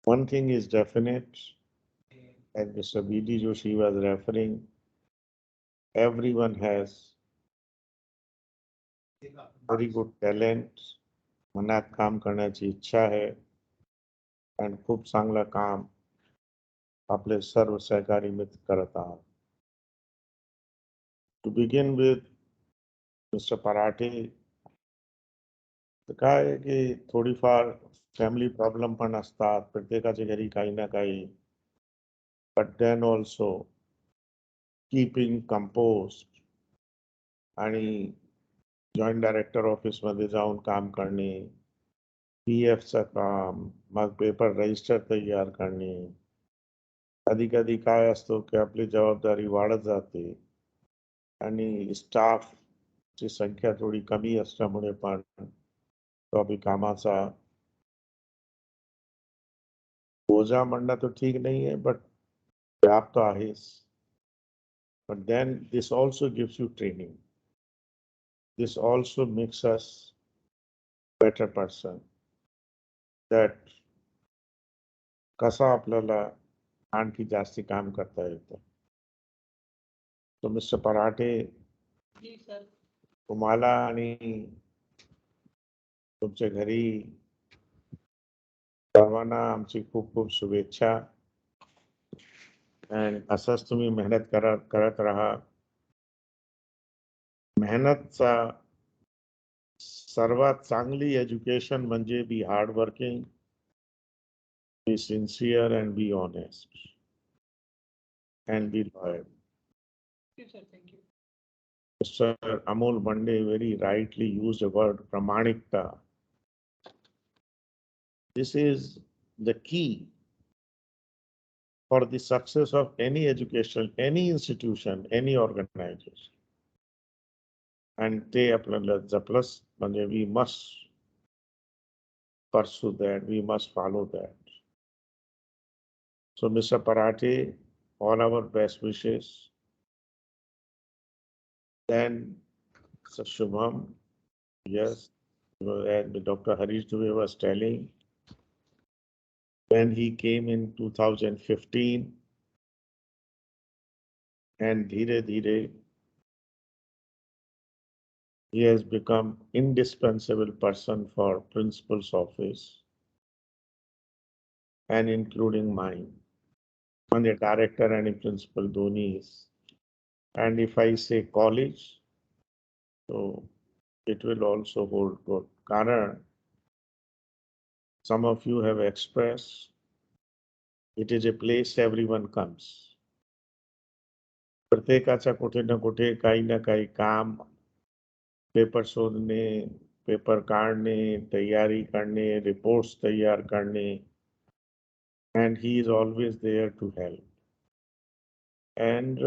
One thing is definite, as Mr. B.D. Joshi was referring, everyone has very good talent, मनात काम करण्याची इच्छा आहे आणि खूप चांगलं काम आपले सर्व सहकारी मित्र करत आहात. To begin with, Mr. Parate, तर काय आहे की थोडीफार फॅमिली प्रॉब्लेम पण असतात प्रत्येकाच्या घरी काही ना काही, but then also keeping composed आणि जॉईंट डायरेक्टर ऑफिस मध्ये जाऊन काम करणे, PF चं काम, मग पेपर रजिस्टर तयार करणे. कधी कधी काय असतो की आपली जबाबदारी वाढत जाते आणि स्टाफ ची संख्या थोडी कमी असल्यामुळे पण तो आपली कामाचा बोजा म्हणणं तर ठीक नाही आहे, बट व्याप तो आहेच. But then this also gives you training. This also makes us better person. That कसं आपल्याला आणखी जास्ती काम करता येतं. So Mr. Parate, जी सर. तुम्हाला आणि तुमच्या घरी सर्वांना आमची खूप खूप शुभेच्छा. आणि असंच तुम्ही मेहनत करत राहा. मेहनतचा सर्वात चांगली एज्युकेशन म्हणजे be hard working, be sincere and be honest and be loyal. जी sir, thank you. Mr. Amol Bande very rightly used the word pramanikta. This is the key for the success of any education, any institution, any organization. And they plus we must pursue that, we must follow that. So Mr. Parate, all our best wishes. Then Sir Shubham, yes, as Dr. Harish Dubey was telling, when he came in 2015, and dhire dhire he has become indispensable person for principal's office and including mine, and the director and the principal donis. And if I say college, so it will also hold good. Karan, some of you have expressed, it is a place everyone comes. प्रत्येकाचा कुठे ना कुठे काही ना काही काम, paper शोधणे, paper काढणे, तयारी करणे, रिपोर्ट्स तयार करणे, and he is always there to help. And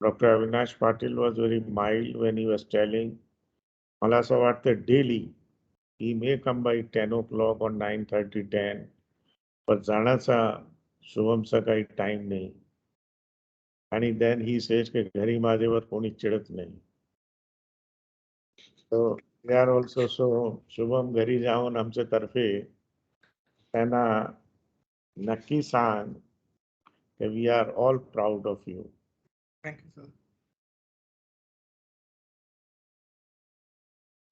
Dr. Avinash Patil was very mild when he was telling, मला असं वाटतं daily he may come by 10 o'clock or 9:30, 10, पण जाण्याचा शुभमचा काही टाइम नाही. आणि then he says की घरी माझ्यावर कोणी चिडत नाही. So they are also, so Shubham घरी जाऊन आमच्या तर्फे त्यांना नक्की सांग that we are all proud of you. Thank you, sir.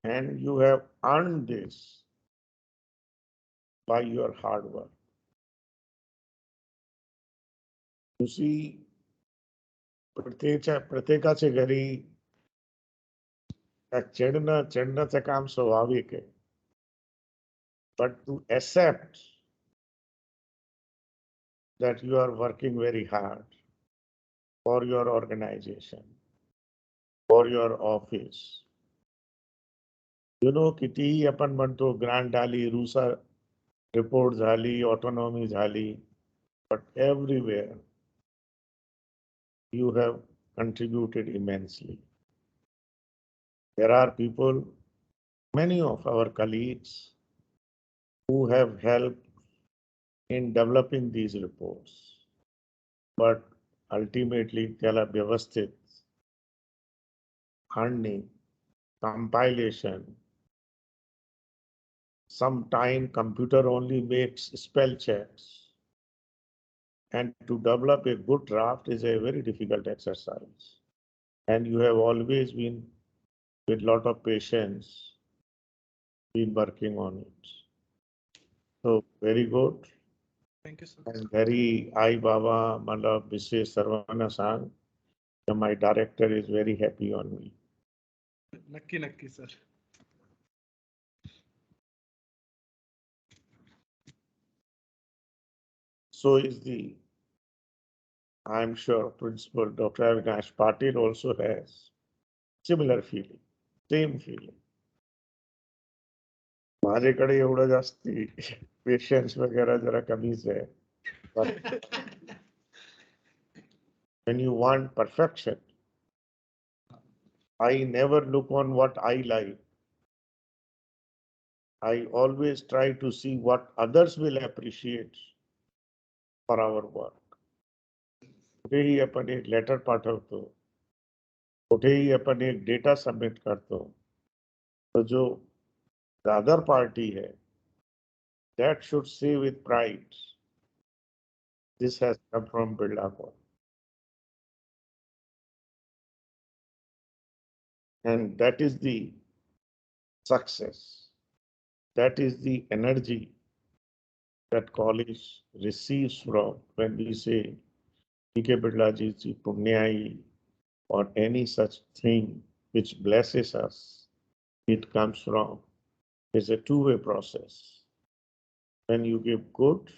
And you have earned this by your hard work. You see, प्रत्येकाच्या घरी चिडण्याचं काम स्वाभाविक आहे. But to accept that you are working very hard for your organization, for your office. You know, कितीही आपण म्हणतो grant आली, RUSA report झाली, ऑटोनॉमी झाली, but everywhere you have contributed immensely. There are people, many of our colleagues, who have helped in developing these reports, but ultimately त्याला व्यवस्थित आणणे, compilation, sometime computer only makes spell checks. And to develop a good draft is a very difficult exercise. And you have always been, with lot of patience, been working on it. So very good. Thank you, sir. And very I Baba Malab Vise Sarvana Sang. My director is very happy on me. नक्की sir. So is the, I'm sure Principal Dr. Avinash Patil also has similar feeling, same feeling. माझ्याकडे एवढं जास्ती patience वगैरह जरा कमीच आहे. But when you want perfection, I never look on what I like. I always try to see what others will appreciate for our work. कुठेही आपण एक लेटर पाठवतो, कुठेही आपण एक डेटा सबमिट करतो, तो जो the other party है, that should say with pride, this has come from Birla College. And that is the success. That is the energy that college receives from when we say BK Birla ji ji Punyai or any such thing which blesses us. It comes from, it's a two-way process. When you give good,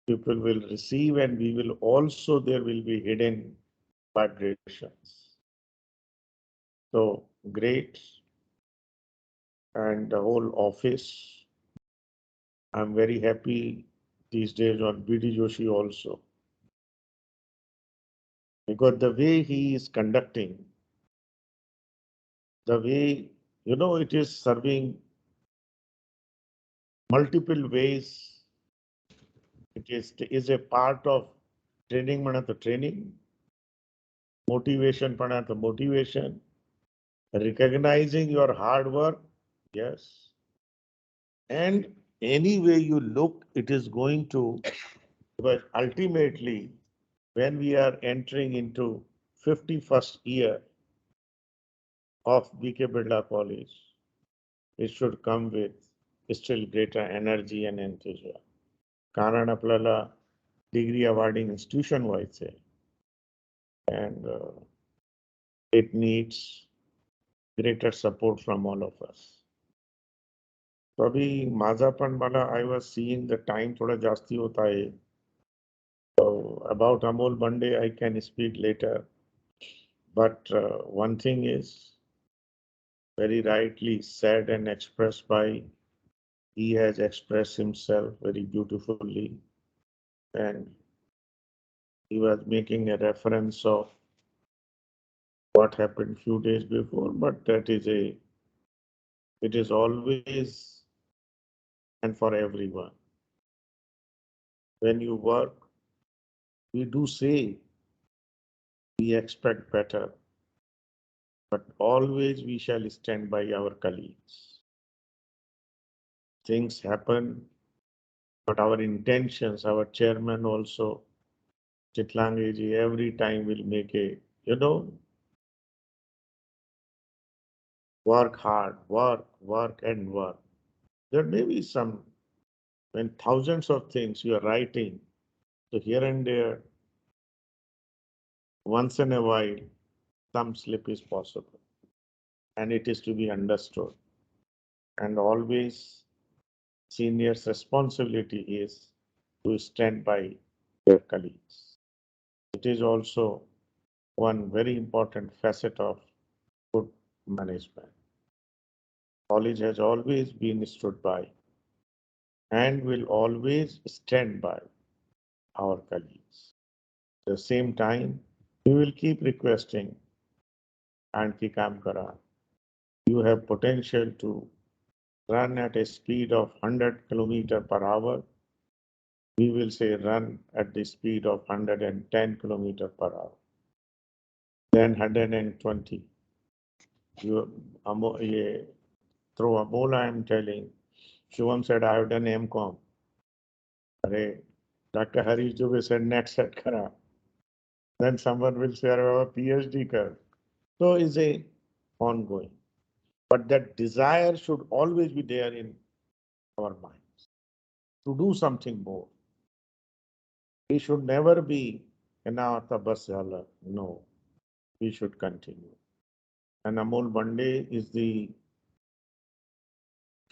people will receive, and we will also, there will be hidden vibrations. So great. And the whole office, I'm very happy these days on BD Joshi also. Because the way he is conducting, the way, it is serving multiple ways. It is a part of training, training, motivation, motivation, recognizing your hard work, yes. And any way you look, it is going to, but ultimately, when we are entering into 51st year of BK Birla College, it should come with still greater energy and enthusiasm. कारण आपल्याला degree awarding institution व्हायचंय. And it needs greater support from all of us. So अभी माझा पण मला, I was seeing the time थोड़ा जास्ती होता है. So about Amol Monday, I can speak later. But one thing is very rightly said and expressed by, he has expressed himself very beautifully. And he was making a reference of what happened few days before, but that is it is always and for everyone. When you work, we do say we expect better, but always we shall stand by our colleagues. Things happen, but our intentions, our chairman also, Chitlangeji, every time will make a, work hard, work and work. There may be some, when thousands of things you are writing, so here and there, once in a while, some slip is possible. And it is to be understood. And always, seniors' responsibility is to stand by their colleagues. It is also one very important facet of good management. College has always been stood by and will always stand by our colleagues. At the same time, we will keep requesting Anki Kamkara. You have potential to run at a speed of 100 km per hour. We will say run at the speed of 110 km per hour. Then 120. Through Amol, I am telling, Shubham said, I have done MCom. Dr. Harish Dubey said, net set kara. Then someone will say, I have a PhD kar. So it's a ongoing. But that desire should always be there in our minds to do something more. We should never be Enata Basala. No, we should continue. And Amol Bande is the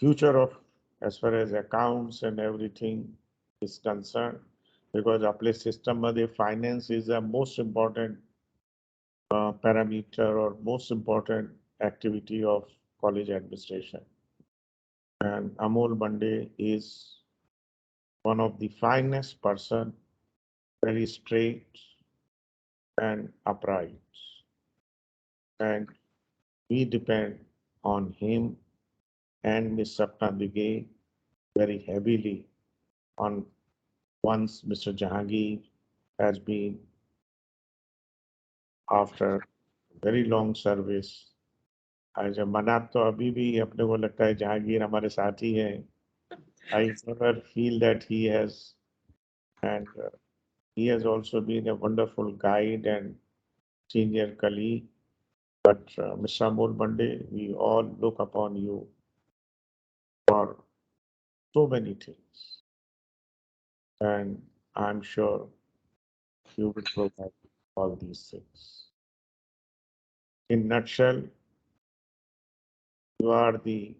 future of, as far as accounts and everything is concerned, because आपले system मध्ये finance is the most important parameter or most important activity of college administration. And Amol Bande is one of the finest person, very straight and upright. And we depend on him and Ms. Sapna Digay very heavily on once Mr. Jahangir has been after very long service. आज मनात तो अभी भी अपने को लगता है जहांगीर हमारे साथ ही हैं. I never feel that he has, and he has also been a wonderful guide and senior colleague. But Mr. Amol Bande, we all look upon you for so many things, and I'm sure you will provide all these things. In nutshell, you are the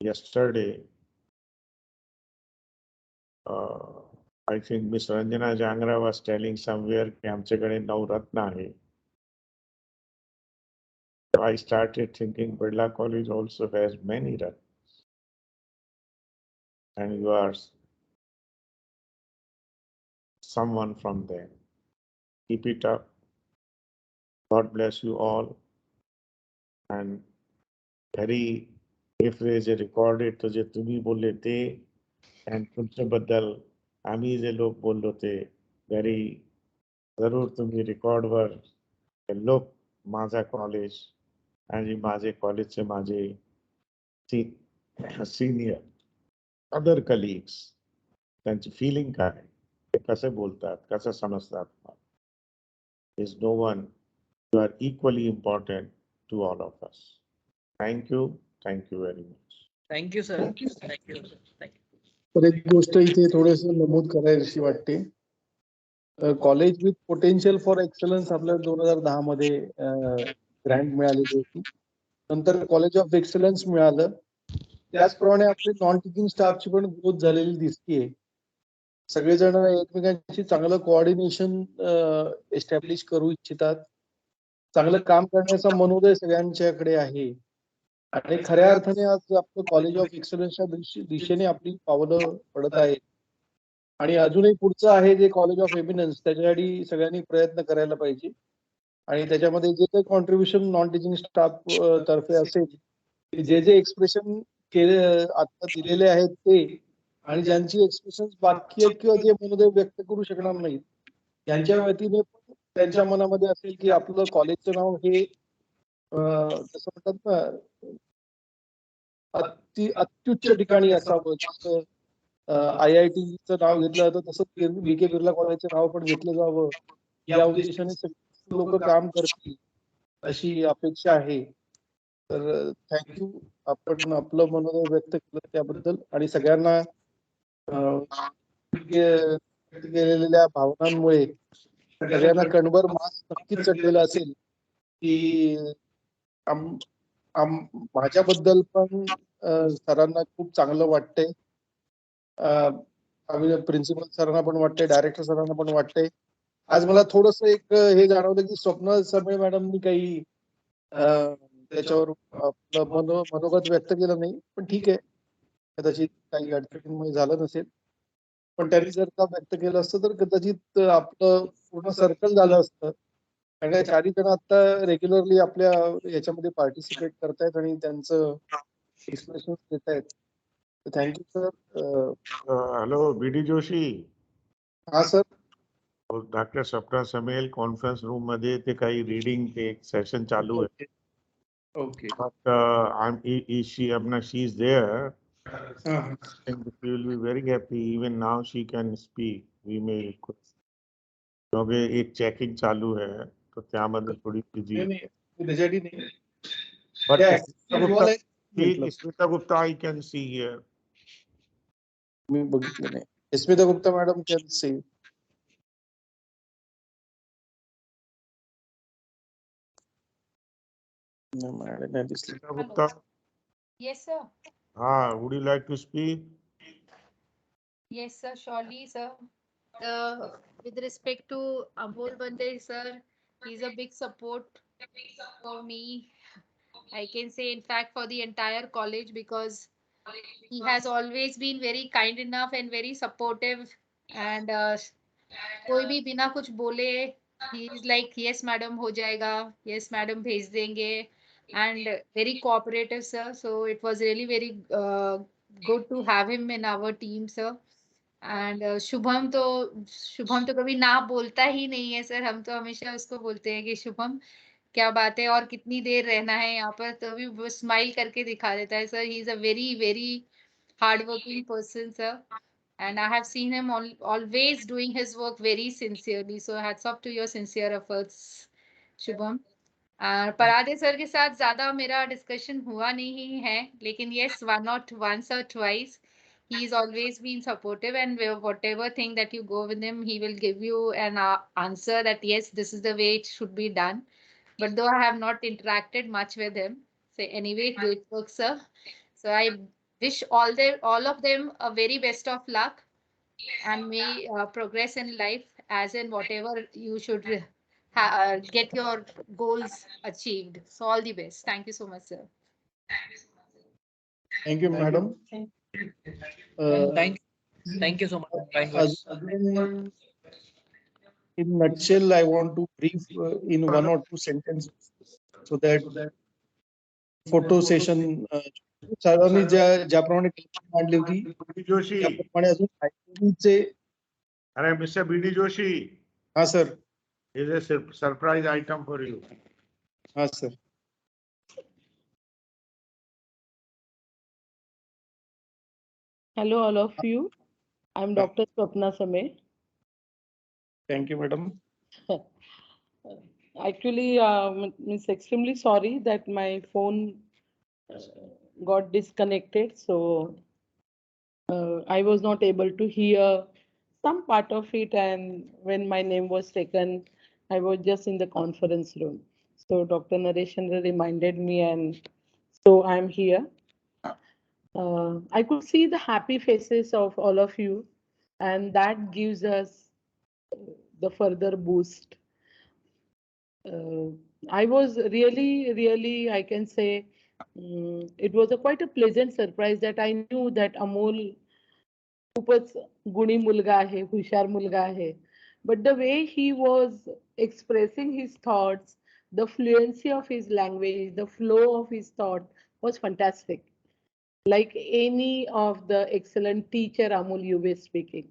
yesterday. I think Miss Ranjana Jangra was telling somewhere कि आमच्याकडे 9 रत्न आहे. So I started thinking Birla College also has many ratnas, and you are someone from them. Keep it up. God bless you all. And very, if there is a recorded, तो जे तुम्ही बोलले ते and तुमच्याबद्दल आम्ही जे लोक बोललो ते very जरूर तुम्ही रेकॉर्डवर लोक माझा कॉलेज आणि माझे कॉलेजचे माझे सिनियर अदर कलिग्स त्यांची फिलिंग काय, ते कसे बोलतात, कसं समजतात, is no one. You are equally important to all of us. Thank you very much. Thank you, sir. Thank you. Thank you. तर एक गोष्ट इथे थोडस नमूद करायची वाटते. College with potential for excellence आपल्याला 2010 मध्ये ग्रँट मिळालेली होती. नंतर कॉलेज ऑफ एक्सलन्स मिळालं. त्याचप्रमाणे आपले नॉन टीचिंग स्टाफची पण ग्रोथ झालेली दिसतीये. सगळेजण एकमेकांशी चांगलं कोऑर्डिनेशन एस्टॅब्लिश करू इच्छितात. चांगलं काम करण्याचा मनोदय सगळ्यांच्याकडे आहे. आणि खऱ्या अर्थाने आज आपलं कॉलेज ऑफ एक्सलन्सच्या दिशेने आपली पावलं पडत आहेत. आणि अजूनही पुढचं आहे जे कॉलेज ऑफ एमिनन्स, त्याच्यासाठी सगळ्यांनी प्रयत्न करायला पाहिजे. आणि त्याच्यामध्ये जे काही कॉन्ट्रीब्युशन नॉन टीचिंग स्टाफ तर्फे असेल, जे एक्सप्रेशन केले आता दिलेले आहेत ते, आणि ज्यांची एक्सप्रेशन बाकी आहेत किंवा जे मनोदय व्यक्त करू शकणार नाहीत, यांच्या वतीने त्यांच्या मनामध्ये असेल की आपलं कॉलेजचं नाव हे जसं म्हणतात ना अत्युच्च ठिकाणी असावं. जसं IITचं नाव घेतलं जातं तसं BK बिर्ला कॉलेजचं नाव पण घेतलं जावं, या उद्देशाने सगळे लोक काम करतील अशी अपेक्षा आहे. तर थँक्यू, आपण आपलं मनोदय व्यक्त केलं त्याबद्दल. आणि सगळ्यांना केलेल्या भावनांमुळे सगळ्यांना कणभर मास नक्कीच चढलेला असेल की माझ्याबद्दल पण सरांना खूप चांगलं वाटतंय. प्रिन्सिपल सरांना पण वाटतंय, डायरेक्टर सरांना पण वाटतंय. आज मला थोडस एक हे जाणवलं की स्वप्न समय मॅडमनी काही त्याच्यावर आपलं मनोगत व्यक्त केलं नाही, पण ठीक आहे, कदाचित काही अडचणींमुळे झालं नसेल. पण त्यांनी जर का व्यक्त केलं असतं तर कदाचित आपलं पूर्ण सर्कल झालं असतं. कारण चारही जण आता रेग्युलरली आपल्या याच्यामध्ये पार्टिसिपेट करतायत आणि त्यांचं एक्सप्रेशन देत आहेत. Thank you sir. Hello BD Joshi. हा sir. Doctor Sapna Samel conference room मध्ये ते काही रीडिंग ते एक सेशन चालू आहे. Okay. But she is there. think she will be very happy. Even now she can speak. We may request. क्योंकि एक चेकिंग चालू है तो त्यामध्ये थोडी बिझी नाही, त्याच्यासाठी नाही. But त्या Smita wall Gupta, आहे म्हटलं. Smita Gupta, I can see here. मी बघितलं नाही. Smita Gupta madam can see. Madam नाही दिसली. Smita Gupta, Yes, sir. would you like to speak? Yes, sir. Surely, sir. With respect to Amol Bande, sir, he's a big support for me. I can say, in fact, for the entire college, because he has always been very kind enough and very supportive. And कोई भी बिना कुछ बोले, he is like, yes, madam, हो जाएगा. Yes, madam, भेज देंगे. And very cooperative, sir. So it was really very good to have him in our team, sir. End Shubham तो कभी ना बोलता ही नहीं है सर. हम तो हमेशा उसको बोलते हैं कि शुभम क्या बात है और कितनी देर रहना है यहाँ पर, तो भी वो स्माइल करके दिखा देता है sir. He is a very very hard working person sir, and I have seen him always doing his work very sincerely. So hats off to your sincere efforts, Shubham. Parade sir के साथ ज्यादा मेरा discussion हुआ नहीं है, लेकिन yes, once or twice he's always been supportive, and whatever thing that you go with him, he will give you an answer that yes, this is the way it should be done. But though I have not interacted much with him, so anyway, great work, sir. So I wish all of them a very best of luck, and may progress in life as in whatever you should get your goals achieved. So all the best. Thank you so much, sir. Thank you madam. Thank you so much. Kind words. In nutshell, I want to brief in 1 or 2 sentences so that photo session सर्वांनी ज्याप्रमाणे मांडली होती BD Joshi. त्याप्रमाणे अजून IIT अरे Mr. BD Joshi. हा sir. Here's a surprise item for you. हा sir. Hello, all of you. I'm Dr. Swapna Same. Thank you, madam. Actually, means extremely sorry that my phone got disconnected, so I was not able to hear some part of it, and when my name was taken, I was just in the conference room. So Dr. Nareshchandra reminded me, and so I'm here. I could see the happy faces of all of you, and that gives us the further boost. I was really, I can say, it was quite a pleasant surprise that I knew that Amol खूपच गुणी मुलगा आहे, हुशार मुलगा आहे. But the way he was expressing his thoughts, the fluency of his language, the flow of his thought was fantastic. Like any of the excellent teacher Amol you were speaking.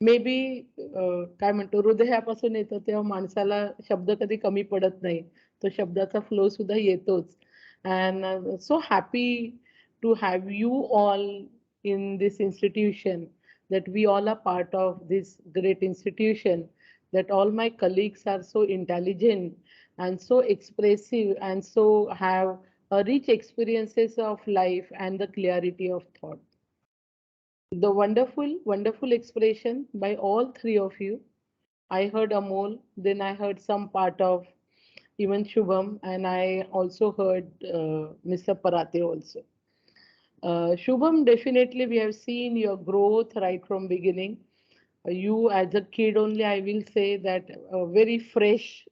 May be काय म्हणतो हृदयापासून येतो तेव्हा माणसाला शब्द कधी कमी पडत नाही, तो शब्दाचा फ्लो सुद्धा येतोच. And so happy to have you all in this institution, that we all are part of this great institution, that all my colleagues are so intelligent and so expressive and so have a rich experiences of life and the clarity of thought. The wonderful expression by all three of you. I heard Amol, then I heard some part of even Shubham, and I also heard Mr. Parate also. Shubham, definitely we have seen your growth right from beginning. You as a kid only, I will say that a very fresh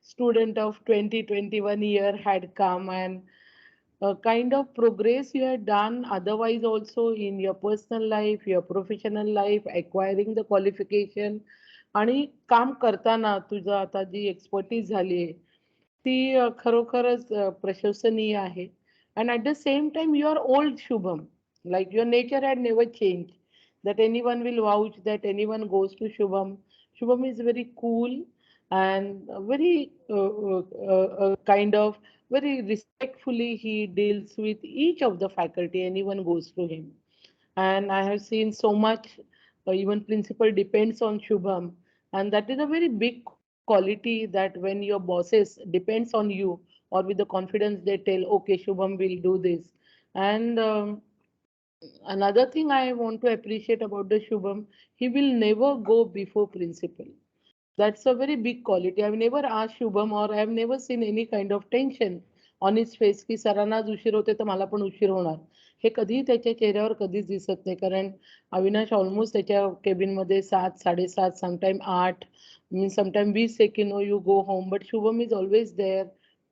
student of 2021 year had come, and kind of progress you had done otherwise also in your personal life, your professional life, acquiring the qualification, आणि काम करताना तुझं आता जी expertise झाली आहे ती खरोखरच प्रशंसनीय आहे. And at the same time, you are old, Shubham. Like your nature had never changed. That anyone will vouch that anyone goes to Shubham. Shubham is very cool, and very kind of very respectfully he deals with each of the faculty, anyone goes to him. And I have seen so much, even principal depends on Shubham, and that is a very big quality that when your bosses depends on you or with the confidence they tell, okay, Shubham will do this. And another thing I want to appreciate about the Shubham, he will never go before principal. That's a very big quality. I've never asked Shubham or I've never seen any kind of tension on his face की सरांना आज उशीर होते तर मला पण उशीर होणार. हे कधीही त्याच्या चेहऱ्यावर कधीच दिसत नाही, कारण अविनाश ऑलमोस्ट त्याच्या केबिन मध्ये 7, 7:30, sometime 8, mean sometime we say की no you go home, but Shubham is always there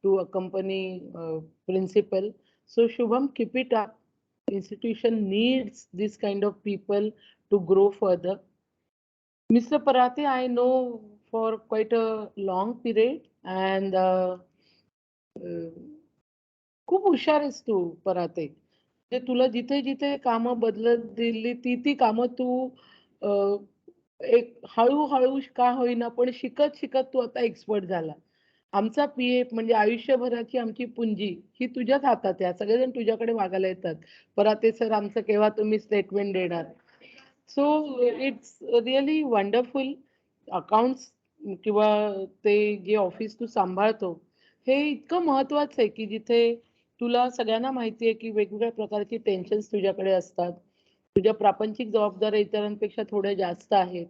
to accompany principal. So Shubham, keep it up. Institution needs this kind of people to grow further. Mr. Parate, I know for quite a long period, and खूप हुशार आहेस तू पराते. म्हणजे तुला जिथे जिथे कामं बदलत दिली ती ती कामं तू एक हळूहळू का होईना पण शिकत शिकत तू आता एक्सपर्ट झाला. आमचा पीएफ म्हणजे आयुष्यभराची आमची पुंजी ही तुझ्याच हातात आहे. सगळेजण तुझ्याकडे मागायला येतात. पराते सर आमचं केव्हा तुम्ही स्टेटमेंट देणार. So it's really wonderful. Accounts किंवा ते जे ऑफिस तू सांभाळतो हे इतकं महत्वाचं आहे की जिथे तुला सगळ्यांना माहिती आहे की वेगवेगळ्या प्रकारची टेन्शन्स तुझ्याकडे असतात. तुझ्या प्रापंचिक जबाबदाऱ्या इतरांपेक्षा थोड्या जास्त आहेत.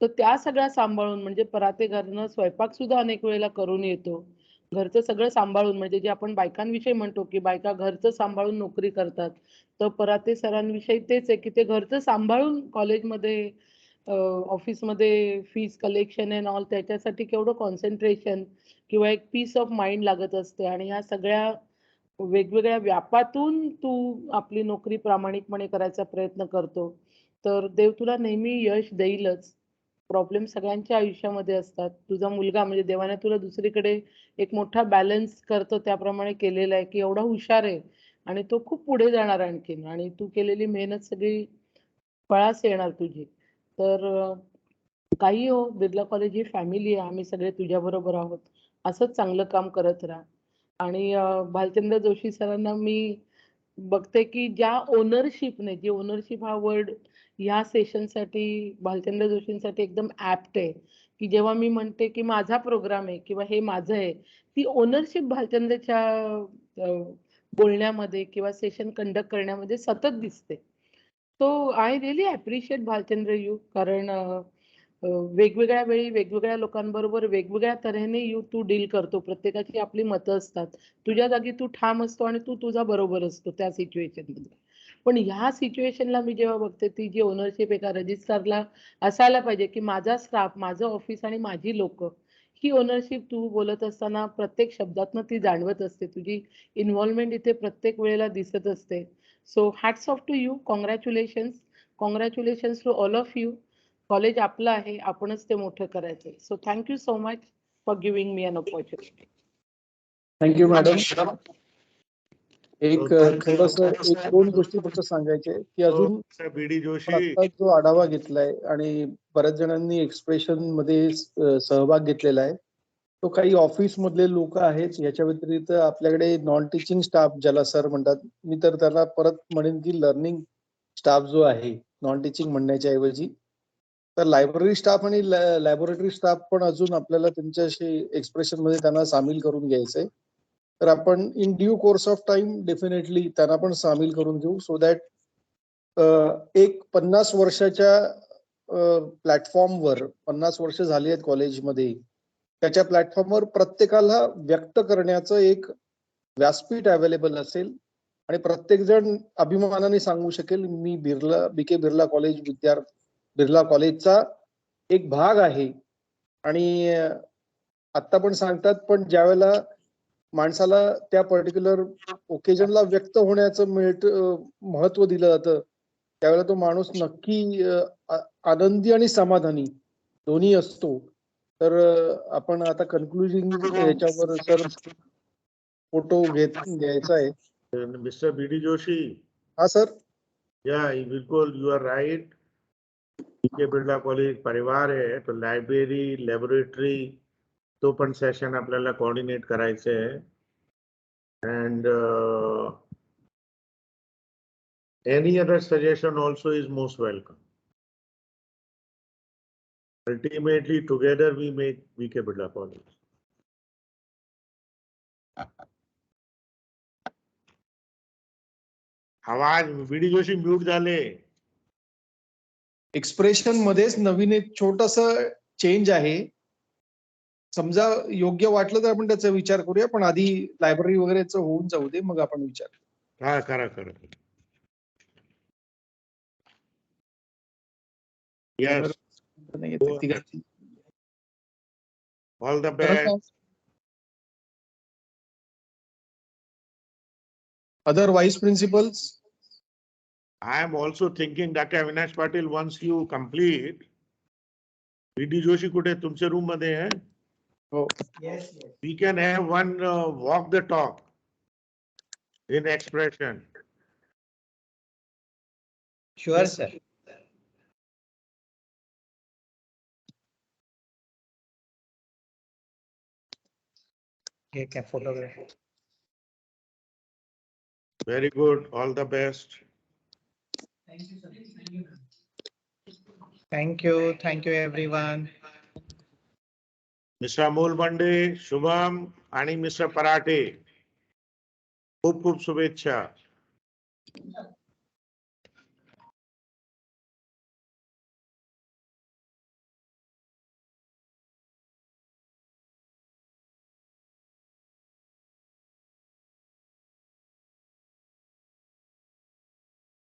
तर त्या सगळ्या सांभाळून म्हणजे पराते घरनं स्वयंपाक सुद्धा अनेक वेळेला करून येतो. घरचं सगळं सांभाळून म्हणजे जे आपण बायकांविषयी म्हणतो की बायका घरचं सांभाळून नोकरी करतात. तर पराते सरांविषयी तेच आहे की ते घरचं सांभाळून कॉलेजमध्ये ऑफिसमध्ये फीज कलेक्शन अँड ऑल त्याच्यासाठी केवढं कॉन्सन्ट्रेशन किंवा एक पीस ऑफ माइंड लागत असते. आणि ह्या सगळ्या वेगवेगळ्या व्यापातून तू आपली नोकरी प्रामाणिकपणे करायचा प्रयत्न करतो. तर देव तुला नेहमी यश देईलच. प्रॉब्लेम सगळ्यांच्या आयुष्यामध्ये असतात. तुझा मुलगा म्हणजे देवाने तुला दुसरीकडे एक मोठा बॅलन्स करतो त्याप्रमाणे केलेला आहे की एवढा हुशार आहे आणि तो खूप पुढे जाणार आणखीन, आणि तू केलेली मेहनत सगळी फळास येणार तुझी. तर काही हो, बिर्ला कॉलेज ही फॅमिली आहे. आम्ही सगळे तुझ्या बरोबर आहोत. असंच चांगलं काम करत राहा. आणि भालचंद्र जोशी सरांना मी बघते की ज्या ओनरशिपने, जे ओनरशिप हा वर्ड ह्या सेशनसाठी भालचंद्र जोशींसाठी एकदम ऍप्ट आहे की जेव्हा मी म्हणते की माझा प्रोग्राम आहे किंवा हे माझं आहे, ती ओनरशिप भालचंद्रच्या बोलण्यामध्ये किंवा सेशन कंडक्ट करण्यामध्ये सतत दिसते. So I really appreciate Bhalchandra you, कारण वेगवेगळ्या वेळी वेगवेगळ्या लोकांबरोबर वेगवेगळ्या तऱ्हेने तू डील करतो. प्रत्येकाची आपली मतं असतात. तुझ्या जागी तू ठाम असतो आणि तू तुझा बरोबर असतो त्या सिच्युएशन मध्ये. पण ह्या सिच्युएशनला मी जेव्हा बघते ती जी ओनरशिप एका रजिस्ट्रारला असायला पाहिजे की माझा स्टाफ, माझं ऑफिस आणि माझी लोक, ही ओनरशिप तू बोलत असताना प्रत्येक शब्दातनं ती जाणवत असते. तुझी इन्व्हॉल्वमेंट इथे प्रत्येक वेळेला दिसत असते. So hats off to you. Congratulations. Congratulations to all of you. College आपलं आहे, आपणच ते मोठं करायचंय. So thank you so much for giving me an opportunity. Thank you madam. एक थोडंसं एक दोन गोष्टी फक्त सांगायचे की अजून बीडी जोशी आता जो आढावा घेतलाय आणि बऱ्याच जणांनी एक्सप्रेशन मध्ये सहभाग घेतलेला आहे, तो काही ऑफिस मधले लोक आहेत. याच्या व्यतिरिक्त आपल्याकडे नॉन टीचिंग स्टाफ ज्याला सर म्हणतात, मी तर त्याला परत म्हणेन की लर्निंग स्टाफ जो आहे, नॉन टीचिंग म्हणण्याच्या ऐवजी, तर लायब्ररी स्टाफ आणि लॅबोरेटरी स्टाफ पण अजून आपल्याला त्यांच्याशी एक्सप्रेशन मध्ये त्यांना सामील करून घ्यायचंय. तर आपण in due course of time definitely त्यांना पण सामील करून घेऊ, सो दॅट एक 50 वर्षाच्या प्लॅटफॉर्मवर, 50 वर्ष झाली आहेत कॉलेजमध्ये, त्याच्या प्लॅटफॉर्मवर प्रत्येकाला व्यक्त करण्याचं एक व्यासपीठ अवेलेबल असेल आणि प्रत्येक जण अभिमानाने सांगू शकेल मी बीके बिर्ला कॉलेज बिर्ला कॉलेजचा एक भाग आहे. आणि आता पण सांगतात, पण ज्यावेळेला माणसाला त्या पर्टिक्युलर ओकेजनला व्यक्त होण्याचं महत्व दिलं जातं, त्यावेळेला तो माणूस नक्की आनंदी आणि समाधानी दोन्ही असतो. तर आपण आता कन्क्लुजिंग याच्यावर सर फोटो घ्यायचा आहे. Mister BD Joshi. हा सर. या bilkul you are right. BK Birla college परिवार है, तो लाइब्रेरी, लेबोरेटरी तो पण सेशन आपल्याला कोऑर्डिनेट करायचं आहे. And any other suggestion also is most welcome. Ultimately, together we make BK Birla College. आवाज बीडी जोशी म्यूट झाले. एक्सप्रेशन मध्येच नवीन एक छोटस चेंज आहे. समजा योग्य वाटलं तर आपण त्याचा विचार करूया, पण आधी लायब्ररी वगैरेच होऊन जाऊ दे, मग आपण विचार. हा करा करा. Yes. All the best. Other vice principals? I am also thinking, Dr. Avinash Patil, once you complete, BD Joshi कुठे तुमच्या रूम मध्ये आहे? हो. We can have one walk the talk in expression. Sure, sir. Okay, photograph. Very good. All the best. Thank you. Thank you, everyone. Mr. Amol Bande, Shubham आणि Mr. Parate. खूप खूप शुभेच्छा.